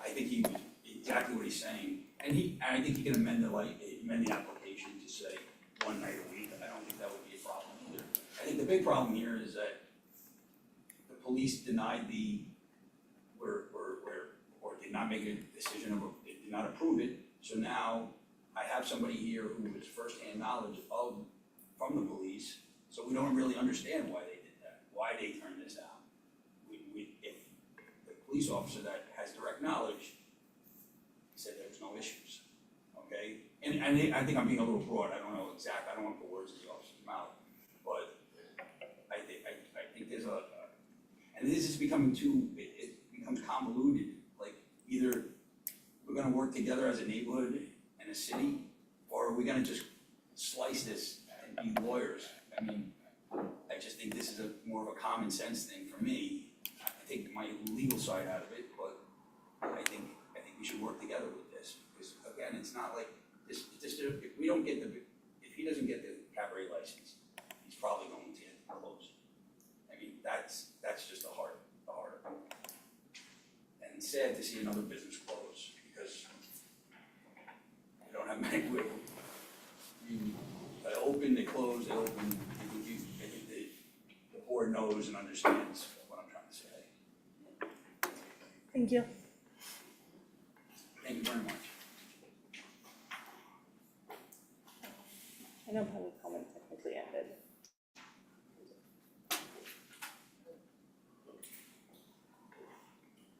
I think he was exactly what he's saying, and I think he can amend the application to say one night a week. I don't think that would be a problem either. I think the big problem here is that the police denied or did not make a decision, or did not approve it. So now I have somebody here who has firsthand knowledge from the police, so we don't really understand why they did that, why they turned this down. If the police officer that has direct knowledge said there was no issues, okay? And I think I'm being a little broad, I don't want to put words in the officer's mouth, but I think there's and this is becoming it becomes convoluted, like either we're gonna work together as a neighborhood and a city, or are we gonna just slice this and be lawyers? I mean, I just think this is more of a common sense thing for me. I take my legal side out of it, but I think we should work together with this, because again, it's not like this, if he doesn't get the cabaret license, he's probably going to get closed. I mean, that's just the heart of it. And it's sad to see another business close, because we don't have many, they open, they close, they open. I think the board knows and understands what I'm trying to say. Thank you. Thank you very much. I know public comment technically ended.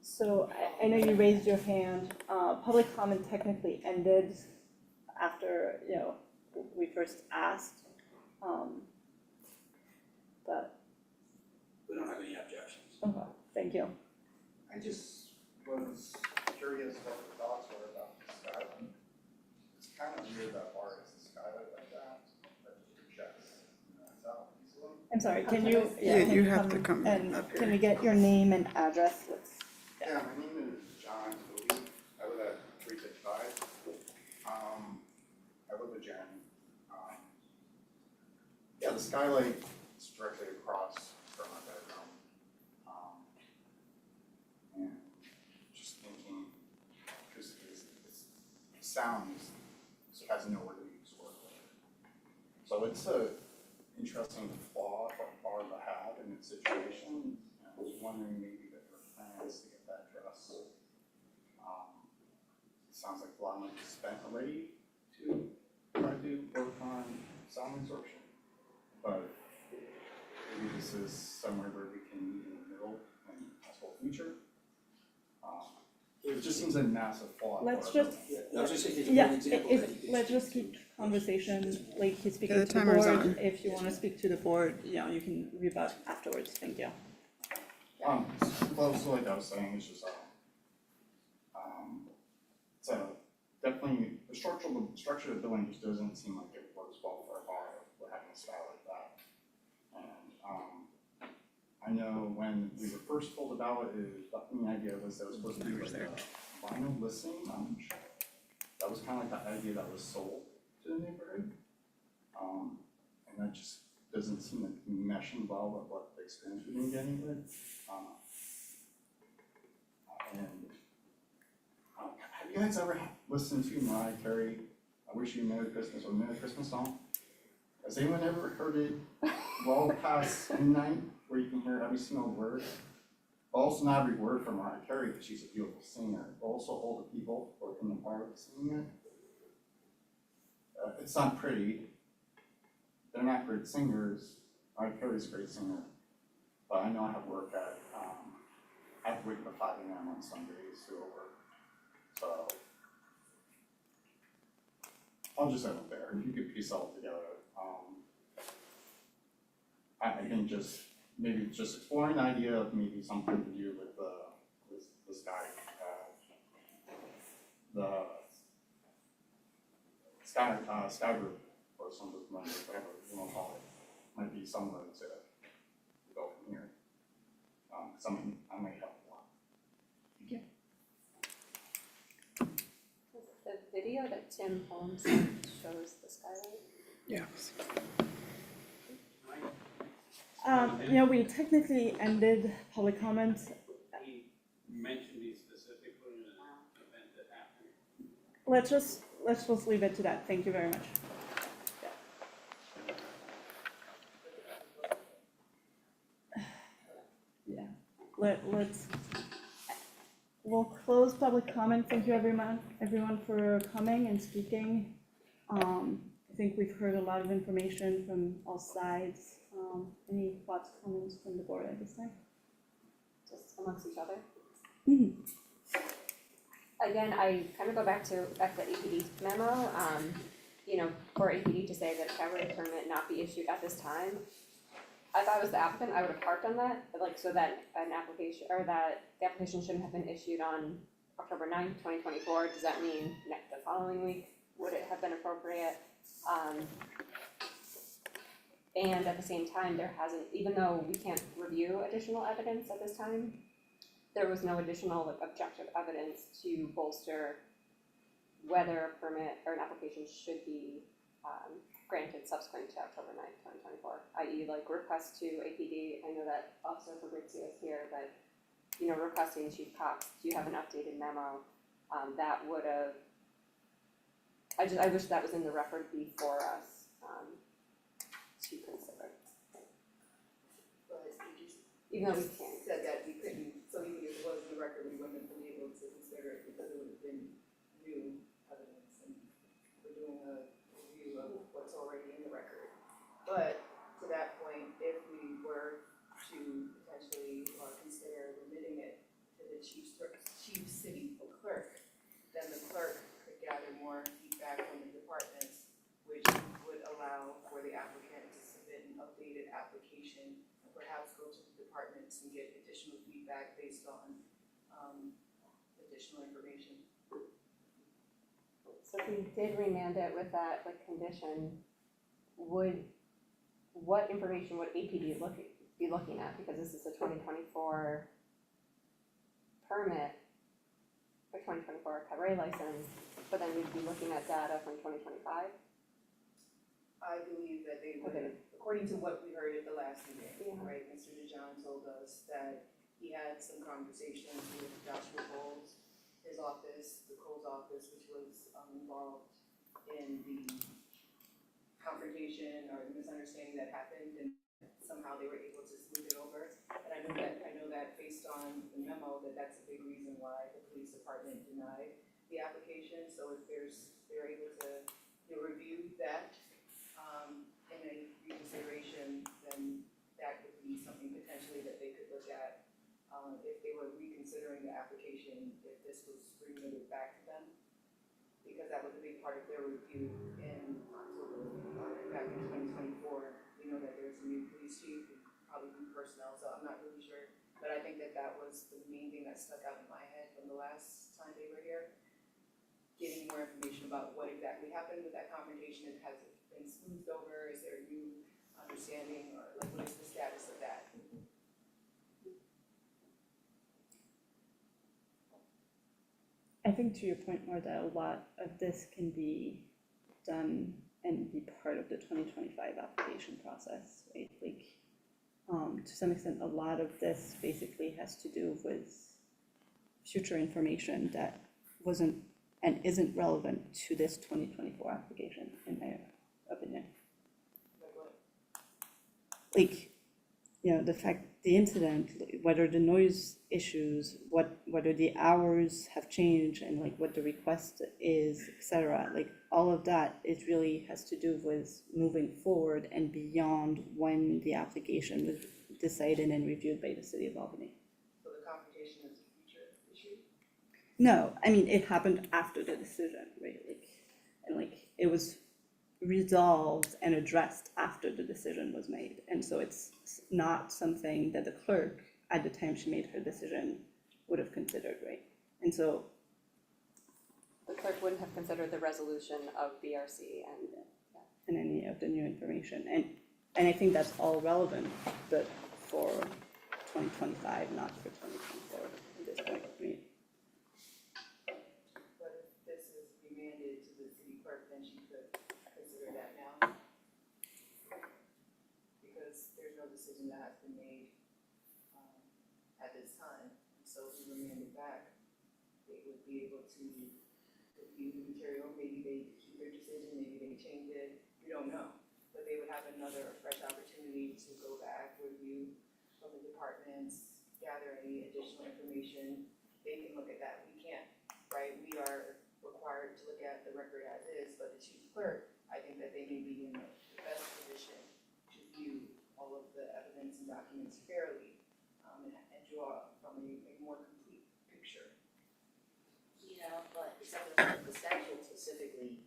So I know you raised your hand. Public comment technically ended after, we first asked. But, We don't have any objections. okay, thank you. I just was curious what the thoughts were about the skyline. It's kind of weird that bar is a skylight like that projects, it's out easily. I'm sorry, can you? Yeah, can you have to come and up can here. we get your name and address? Yeah, my name is John Toby. I live at 365. I live with Jen. Yeah, the skylight is directly across from my bedroom. And just thinking, because it sounds, so it has nowhere to be absorbed. So it's a interesting flaw for R to have in its situation. I was wondering maybe that there are plans to get that addressed. It sounds like a lot of money is spent already to try to work on sound absorption. But maybe this is somewhere where we can meet in the middle in the possible future. It just seems a massive flaw. Let's for just, I was just thinking, yeah, let's just keep conversation, like he's speaking the to the timer's board. on. If you wanna speak to the board, you can rebut afterwards, thank you. Well, so like I was saying, it's just it's definitely the structure of the building just doesn't seem like it works well for a bar with having a style like that. And I know when we were first told about it, the idea was that it was supposed to be like a vinyl listening lounge. That was kind of like the idea that was sold to the neighborhood. And that just doesn't seem to be meshing well with what the experience we've been getting with. Have you guys ever listened to Mariah Carey, I Wish You a Merry Christmas, or Merry Christmas song? Has anyone ever heard it well past midnight, where you can hear every single word? Also, not every word from Mariah Carey, because she's a beautiful singer. Also, all the people working the part of singing it. It's not pretty. They're not great singers. Mariah Carey's a great singer. But I know I have work at, I have to wake up at 5 a.m. on Sundays to go to work. So I'll just end it there. If you could piece it all together. I think just maybe just exploring the idea of maybe something to do with this guy, the sky group or something, whatever you want to call it, might be somewhere to go from here. Something I might help a lot. The video that Tim Holmes sent shows the skyline. Yeah. We technically ended public comment. He mentioned these specifically in an event that happened. Let's just leave it to that. Thank you very much. Yeah. We'll close public comment. Thank you everyone for coming and speaking. I think we've heard a lot of information from all sides. Any thoughts, comments from the board at this time? Just amongst each other. Mhm. Again, I kind of go back to the APD memo, for APD to say that a cabaret permit not be issued at this time. If I was the applicant, I would have harped on that, so that an application, or that the application shouldn't have been issued on October 9th, 2024. Does that mean the following week, would it have been appropriate? And at the same time, there hasn't, even though we can't review additional evidence at this time, there was no additional objective evidence to bolster whether a permit or an application should be granted subsequent to October 9th, 2024, i.e. request to APD. I know that Officer Fabrizio is here, but requesting Chief Cox, do you have an updated memo? That would have, I wish that was in the record before us to consider. But you just Even though we can't. said that we couldn't, so even if it was in the record, we wouldn't have been able to consider it because it would have been new evidence, and we're doing a review of what's already in the record. But to that point, if we were to potentially consider remitting it to the chief city clerk, then the clerk could gather more feedback from the departments, which would allow for the applicant to submit an updated application, and perhaps go to the departments and get additional feedback based on additional information. So if we did remand it with that condition, what information would APD be looking at? Because this is a 2024 permit, or 2024 cabaret license, but then we'd be looking at data from 2025? I believe that they would, Okay. according to what we heard at the last meeting, Yeah. right, Mr. DeJohn told us that he had some conversations with Joshua Bowles, his office, the Coles office, which was involved in the confrontation or the misunderstanding that happened, and somehow they were able to smooth it over. And I know that based on the memo, that's a big reason why the police department denied the application. So if they're able to review that in a reconsideration, then that would be something potentially that they could look at if they were reconsidering the application, if this was remitted back to them, because that was a big part of their review in October, back in 2024. We know that there's a new police chief, and probably new personnel, so I'm not really sure. But I think that was the main thing that stuck out in my head from the last time they were here. Getting more information about what exactly happened with that confrontation, and has it been smoothed over, is there a new understanding, or what is the status of that? I think to your point, more that a lot of this can be done and be part of the 2025 application process, right? To some extent, a lot of this basically has to do with future information that wasn't and isn't relevant to this 2024 application, in my opinion. The fact the incident, like, whether the noise issues, whether the hours have changed and like what the request is, etc. Like all of that, it really has to do with moving forward and beyond when the application was decided and reviewed by the city of Albany. So the confrontation is a future issue? No, I mean, it happened after the decision, right? Like, and like it was resolved and addressed after the decision was made. And so it's not something that the clerk, at the time she made her decision, would have considered, right? And so, The clerk wouldn't have considered the resolution of BRC and any of the new information. And I think that's all relevant, but for 2025, not for 2024 at this point, right? But if this is remanded to the city clerk, then she could consider that now? Because there's no decision that has been made, at this time. So if we remand it back, they would be able to review the material, maybe they keep their decision, maybe they change it, we don't know. But they would have another fresh opportunity to go back, review from the departments, gather any additional information. They can look at that, we can't, right? We are required to look at the record as is, but the chief clerk, I think that they may be in the best position to view all of the evidence and documents fairly, and draw from a more complete picture. Yeah, but the statute specifically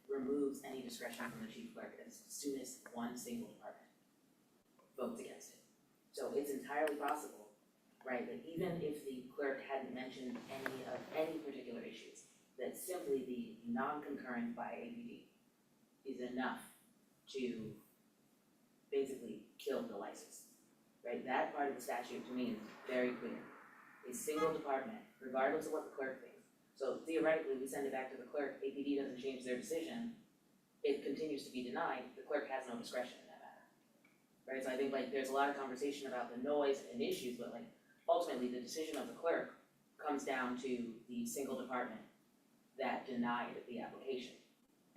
removes any discretion from the chief clerk as soon as one single department votes against it. So it's entirely possible, right, that even if the clerk hadn't mentioned any particular issues, that simply the non-concurrence by APD is enough to basically kill the license, right? That part of the statute to me is very clear. A single department, regardless of what the clerk thinks. So theoretically, we send it back to the clerk, APD doesn't change their decision, it continues to be denied, the clerk has no discretion in that matter. Right, so I think like there's a lot of conversation about the noise and issues, but like ultimately the decision of the clerk comes down to the single department that denied the application.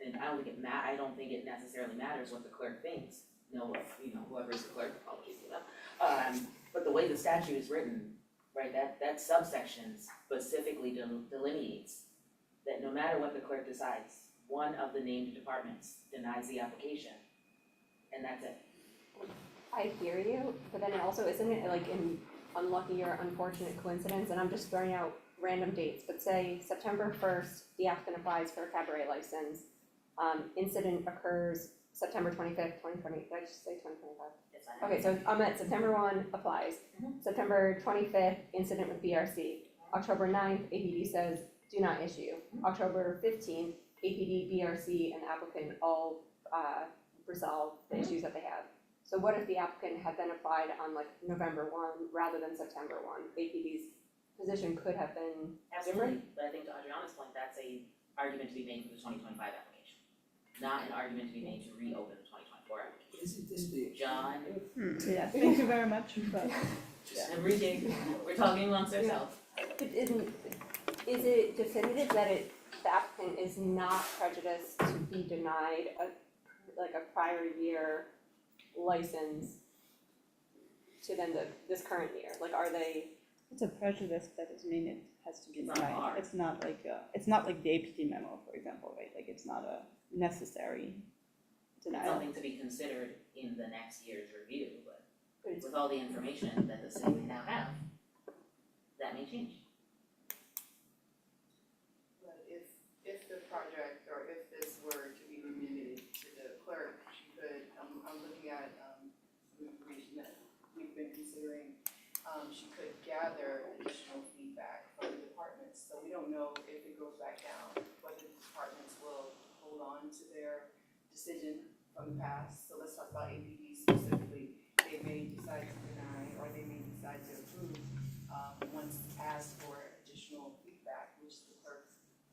And I don't think it necessarily matters what the clerk thinks, whoever's the clerk, apologies to them. But the way the statute is written, right, that subsection specifically delineates that no matter what the clerk decides, one of the named departments denies the application, and that's it. I hear you, but then it also, isn't it like an unlucky or unfortunate coincidence, and I'm just throwing out random dates, but say September 1st, the applicant applies for a cabaret license, incident occurs September 25th, 2020, did I just say 2025? Yes, I know. Okay, so I'm at September 1, applies, September 25th, incident with BRC, October 9th, APD says, do not issue, October 15th, APD, BRC, and the applicant all resolve the issues that they have. So what if the applicant had then applied on like November 1 rather than September 1? APD's position could have been Absolutely, but I think to Adriana's point, that's a argument to be made for the 2025 application, not an argument to be made to reopen the 2024 application. Isn't this the? John, Yeah, thank you very much, but. Enrique, we're talking amongst ourselves. Is it definitive that the applicant is not prejudiced to be denied a prior year license to then this current year? Like, are they? It's a prejudice, that doesn't mean it has to be It's not denied. hard. It's not like the APT memo, for example, right? Like, it's not a necessary It's denial. something to be considered in the next year's review, but But with all the information that the city we now have, that may change. But if the project, or if this were to be remanded to the clerk, she could, I'm looking at, some information that we've been considering. She could gather additional feedback from the departments, so we don't know if it goes back down, whether the departments will hold on to their decision from the past. So let's talk about APD specifically. They may decide to deny, or they may decide to approve, once asked for additional feedback, which the clerk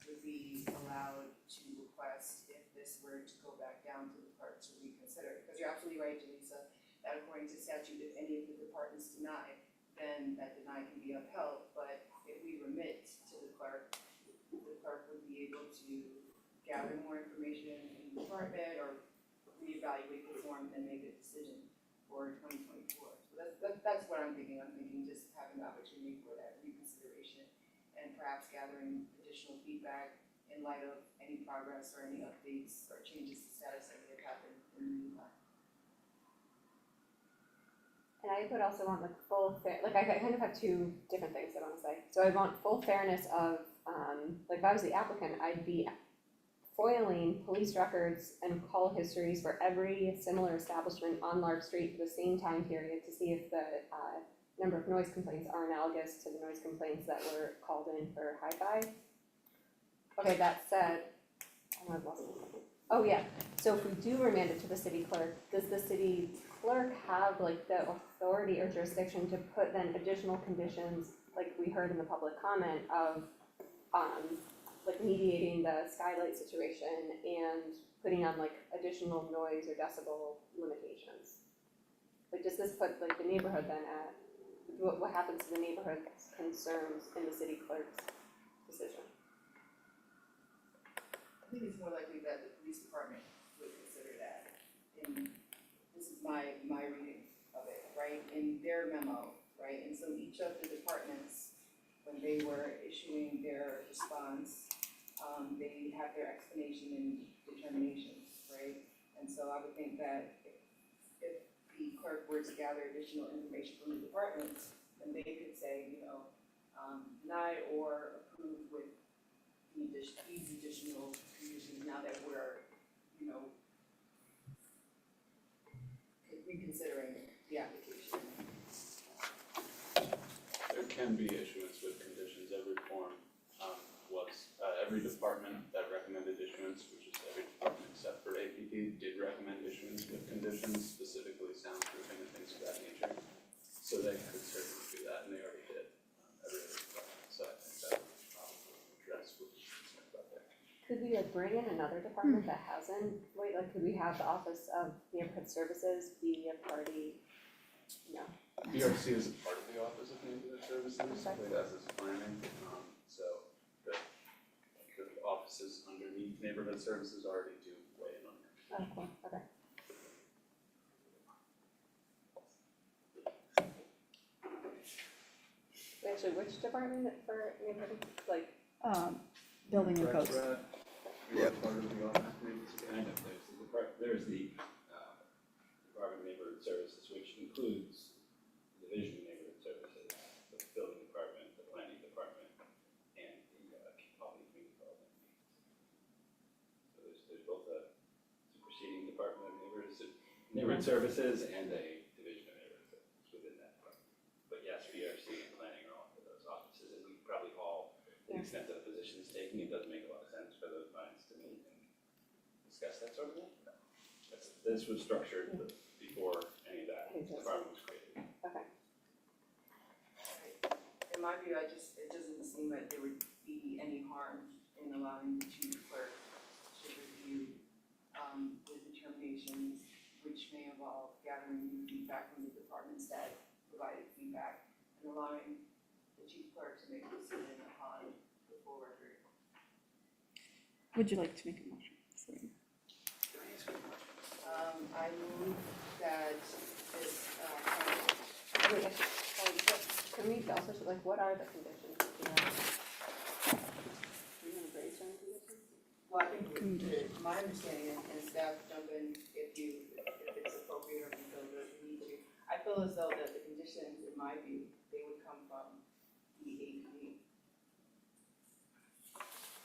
would be allowed to request if this were to go back down to the clerk to reconsider. Because you're absolutely right, Jaleesa, that according to statute, if any of the departments deny, then that deny can be upheld. But if we remit to the clerk would be able to gather more information in the department or reevaluate the form and make a decision for 2024. So that's what I'm thinking just having the opportunity for that reconsideration and perhaps gathering additional feedback in light of any progress or any updates or changes to status that may have happened in the meantime. And I would also want like full like I kind of have two different things I want to say. So I want full fairness of, like if I was the applicant, I'd be foiling police records and call histories for every similar establishment on Lark Street for the same time period to see if the number of noise complaints are analogous to the noise complaints that were called in for hi-fi. Okay, that said, I've lost my point. Oh yeah, so if we do remand it to the city clerk, does the city clerk have like the authority or jurisdiction to put then additional conditions, like we heard in the public comment of, like mediating the skylight situation and putting on like additional noise or decibel limitations? Like does this put like the neighborhood then at, what happens to the neighborhood's concerns in the city clerk's decision? I think it's more likely that the police department would consider that. And this is my reading of it, right? In their memo, right? And so each of the departments, when they were issuing their response, they have their explanation and determinations, right? And so I would think that if the clerk were to gather additional information from the departments, then they could say, deny or approve with these additional conditions now that we're, reconsidering the application. There can be issuance with conditions. Every form every department that recommended issuance, which is every department except for APD, did recommend issuance with conditions, specifically soundproofing and things of that nature. So they could certainly do that, and they already did. Every other department. So I think that would probably address what you're concerned about there. Could we like bring in another department that hasn't, like could we have the Office of Neighborhood Services be a party, BRC is a part of the Office of Neighborhood Services, Okay. as is planning, so the offices underneath Neighborhood Services already do weigh in on it. oh, cool, okay. Actually, which department for neighborhood, like, Building and codes. We are part of the Office of Neighborhood Services. Kind of, there's the Department of Neighborhood Services, which includes the Division of Neighborhood Services, the Building Department, the Planning Department, and the Albany Community Development. So there's both a superseding Department of Neighborhood Services and a Division of Neighborhood Services within that department. But yes, BRC and Planning are all for those offices, and we probably all, to the extent that a position is taken, it does make a lot of sense for those minds to meet and discuss that sort of thing. This was structured before any of that department was created. okay. In my view, it doesn't seem that there would be any harm in allowing the chief clerk to review the determinations, which may involve gathering new feedback from the departments that provided feedback, and allowing the chief clerk to make a decision upon the full record. Would you like to make a motion? I move that this, Wait, can we also, like, what are the conditions? Do you want to brainstorm conditions? well, I think my understanding, and staff jump in if it's appropriate or if you feel that you need to. I feel as though that the conditions, in my view, they would come from the APD.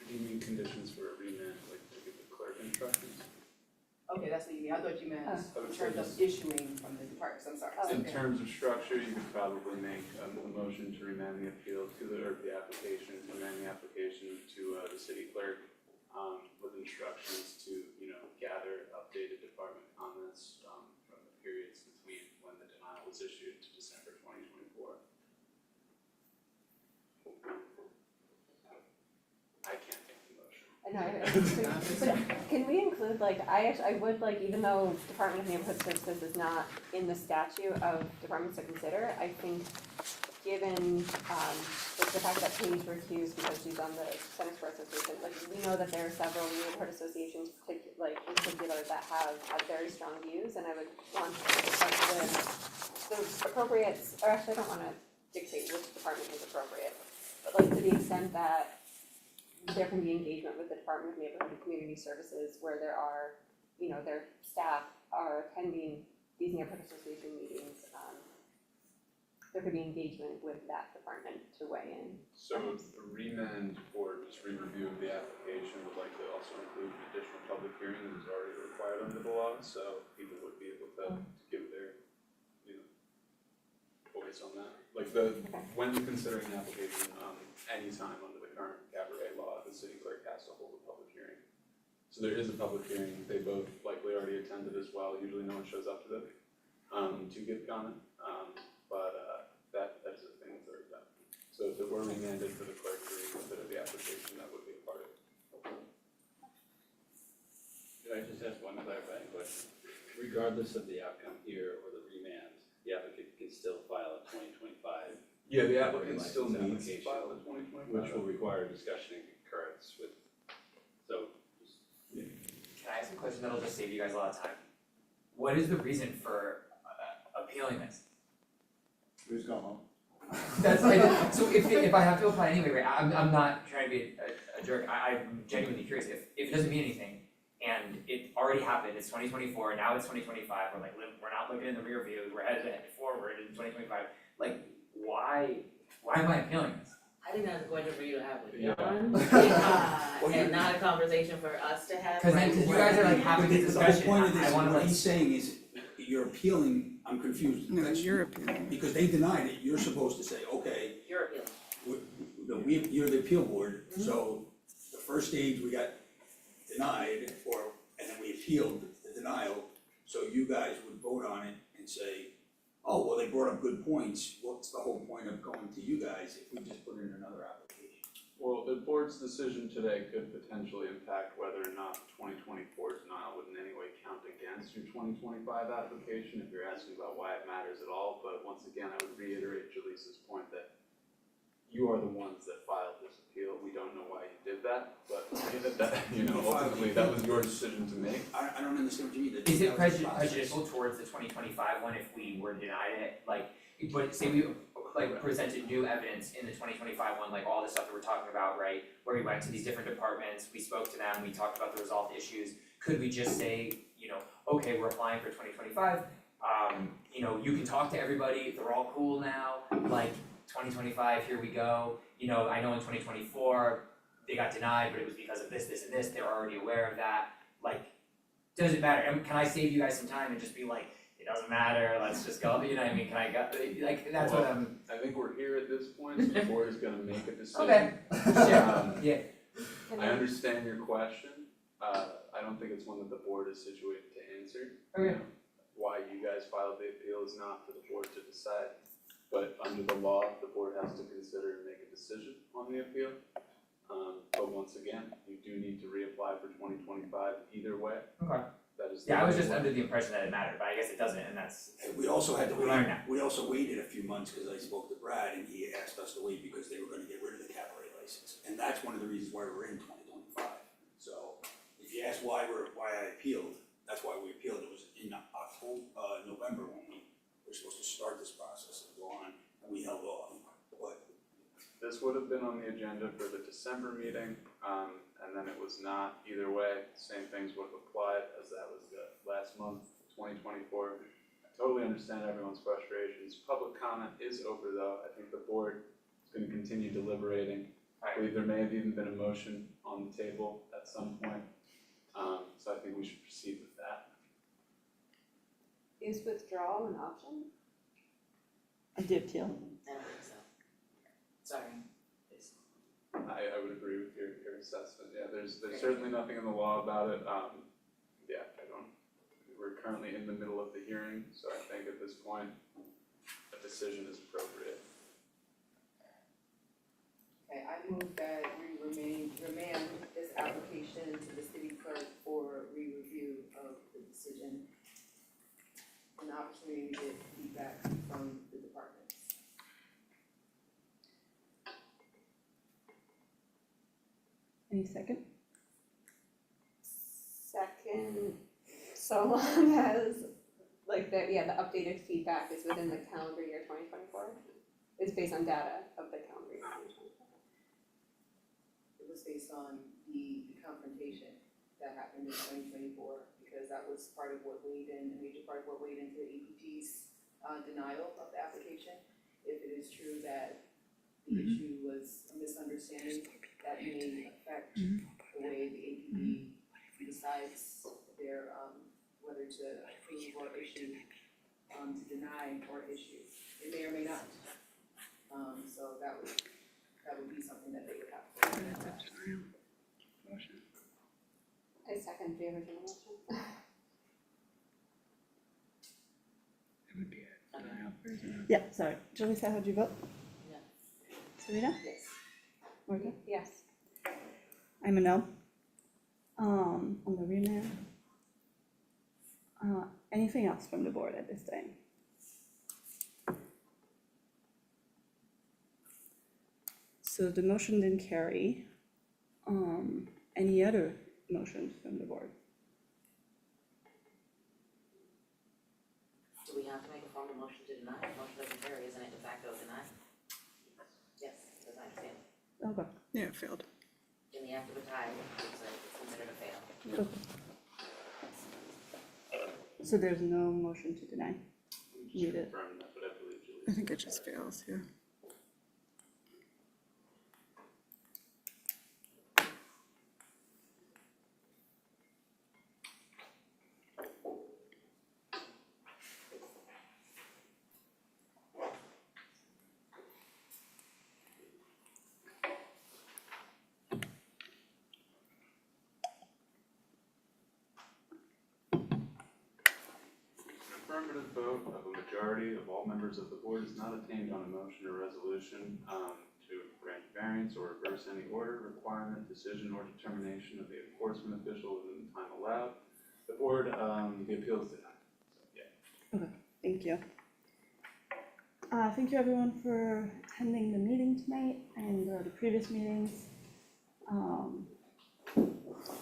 Do you mean conditions for a remand, like to give the clerk instructions? Okay, that's what you mean. I thought you meant Oh. in terms of issuing from the departments. I'm sorry. In Okay. terms of structure, you could probably make a motion to remand the appeal to the application, remand the application to the city clerk, with instructions to, gather updated department comments, from the periods between when the denial was issued to December 2024. I can't take the motion. I know, but can we include, like, I would like, even though Department of Neighborhood Services is not in the statute of departments to consider, I think given, like the fact that Paige recused because she's on the Center for Association, like, we know that there are several neighborhood associations, in particular, that have very strong views, and I would want the appropriate, or actually, I don't wanna dictate which department is appropriate, but like to the extent that there can be engagement with the Department of Neighborhood and Community Services where there are, you know, their staff are attending these neighborhood association meetings, there could be engagement with that department to weigh in. So the remand or just re-review of the application would likely also include an additional public hearing that is already required under the law, so people would be able to give their, you know, voice on that. Like when considering an application, any time under the current cabaret law, the city clerk has to hold a public hearing. So there is a public hearing, they both likely already attended as well, usually no one shows up to to give comment, but that's a thing for them. So if it were remanded for the clerk to reconsider the application, that would be a part of it. Could I just ask one clarifying question? Regardless of the outcome here or the remand, the applicant can still file a 2025. Yeah, the applicant still license needs to file a 2025. Which will require discussion and concurrence with, so. Can I ask a question that'll just save you guys a lot of time? What is the reason for appealing this? Who's going home? That's like, so if I have to apply anyway, right, I'm not trying to be a jerk, I'm genuinely curious, if it doesn't mean anything, and it already happened, it's 2024, now it's 2025, we're like, we're not looking in the rear view, we're headed forward in 2025, like, why am I appealing this? I think that's a question for you to have with Yeah. John, and not a conversation for us to have. Cause then, cause you guys are like having this The whole discussion, point of I this, wanna what like. he's saying is, you're appealing, I'm confused. No, That's- you're appealing. Because they denied it, you're supposed to say, okay, You're appealing. you're the appeal board, so the first stage we got denied, and then we appealed the denial, so you guys would vote on it and say, oh, well, they brought up good points, what's the whole point of going to you guys if we just put in another application? Well, the board's decision today could potentially impact whether or not 2024's denial would in any way count against your 2025 application, if you're asking about why it matters at all. But once again, I would reiterate Jaleesa's point that you are the ones that filed this appeal. We don't know why you did that, but you know, ultimately, that was your decision to make. I don't understand what you mean. Is it prejudicial towards the 2025 one if we were denied it, like, but say we like presented new evidence in the 2025 one, like all the stuff that we're talking about, right? Where we went to these different departments, we spoke to them, we talked about the resolved issues, could we just say, you know, okay, we're applying for 2025, you know, you can talk to everybody, they're all cool now, like 2025, here we go, you know, I know in 2024, they got denied, but it was because of this, this, and this, they're already aware of that, like, does it matter? And can I save you guys some time and just be like, it doesn't matter, let's just go, you know what I mean, can I go, like, that's what I'm. I think we're here at this point, so the board is gonna make a decision. Okay. Yeah. I understand your question, I don't think it's one that the board is situated to answer. Okay. You know, why you guys filed the appeal is not for the board to decide, but under the law, the board has to consider and make a decision on the appeal. But once again, you do need to reapply for 2025 either way. Okay. That is. Yeah, I was just under the impression that it mattered, but I guess it doesn't, and that's. We also had to We wait, learned that. we also waited a few months, cause I spoke to Brad and he asked us to wait because they were gonna get rid of the cabaret license. And that's one of the reasons why we're in 2025. So, if you ask why I appealed, that's why we appealed, it was in November when we were supposed to start this process and go on, and we held off, but. This would have been on the agenda for the December meeting, and then it was not either way. Same things would have applied as that was the last month, 2024. I totally understand everyone's frustrations. Public comment is over though. I think the board is going to continue deliberating. I believe there may have even been a motion on the table at some point. So I think we should proceed with that. Is withdrawal an option? I did appeal. I don't think so. Sorry. I would agree with your assessment. Yeah, there's certainly nothing in the law about it. Yeah, we're currently in the middle of the hearing, so I think at this point, a decision is appropriate. Okay, I move that we remand this application to the city clerk for re-review of the decision. An opportunity to get feedback from the departments. Any second? Second, so long as, like, like the updated feedback is within the calendar year 2024. It's based on data of the calendar year 2024. It was based on the confrontation that happened in 2024, because that was part of what weighed in, a major part of what weighed into the APT's denial of the application. If it is true that the issue was a misunderstanding, that may affect the way the APD decides their, whether to approve or issue, to deny or issue. It may or may not. So that would be something that they would have to. I second the original motion. Yeah, sorry. Julissa, how'd you vote? Yeah. Serena? Yes. Morgan? Yes. I'm a no. On the remand. Anything else from the board at this time? So the motion didn't carry. Any other motions from the board? Do we have to make a formal motion to deny? If motion doesn't carry, isn't it de facto denied? Yes, as I understand. Okay. Yeah, it failed. In the act of a tie, it's considered a fail. Okay. So there's no motion to deny? Needed. Confirm that, but I believe Julie. I think it just fails, yeah. An affirmative vote of a majority of all members of the board is not obtained on a motion or resolution to grant variance or reverse any order, requirement, decision, or determination of the enforcement official within the time allowed. The board, the appeal is denied. So, yeah. Okay, thank you. Thank you everyone for attending the meeting tonight and the previous meetings.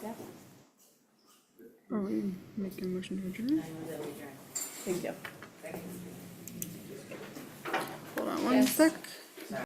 Yeah, Are we making a motion to adjourn? I move that we adjourn. thank you. Second. Hold on one Yes. sec.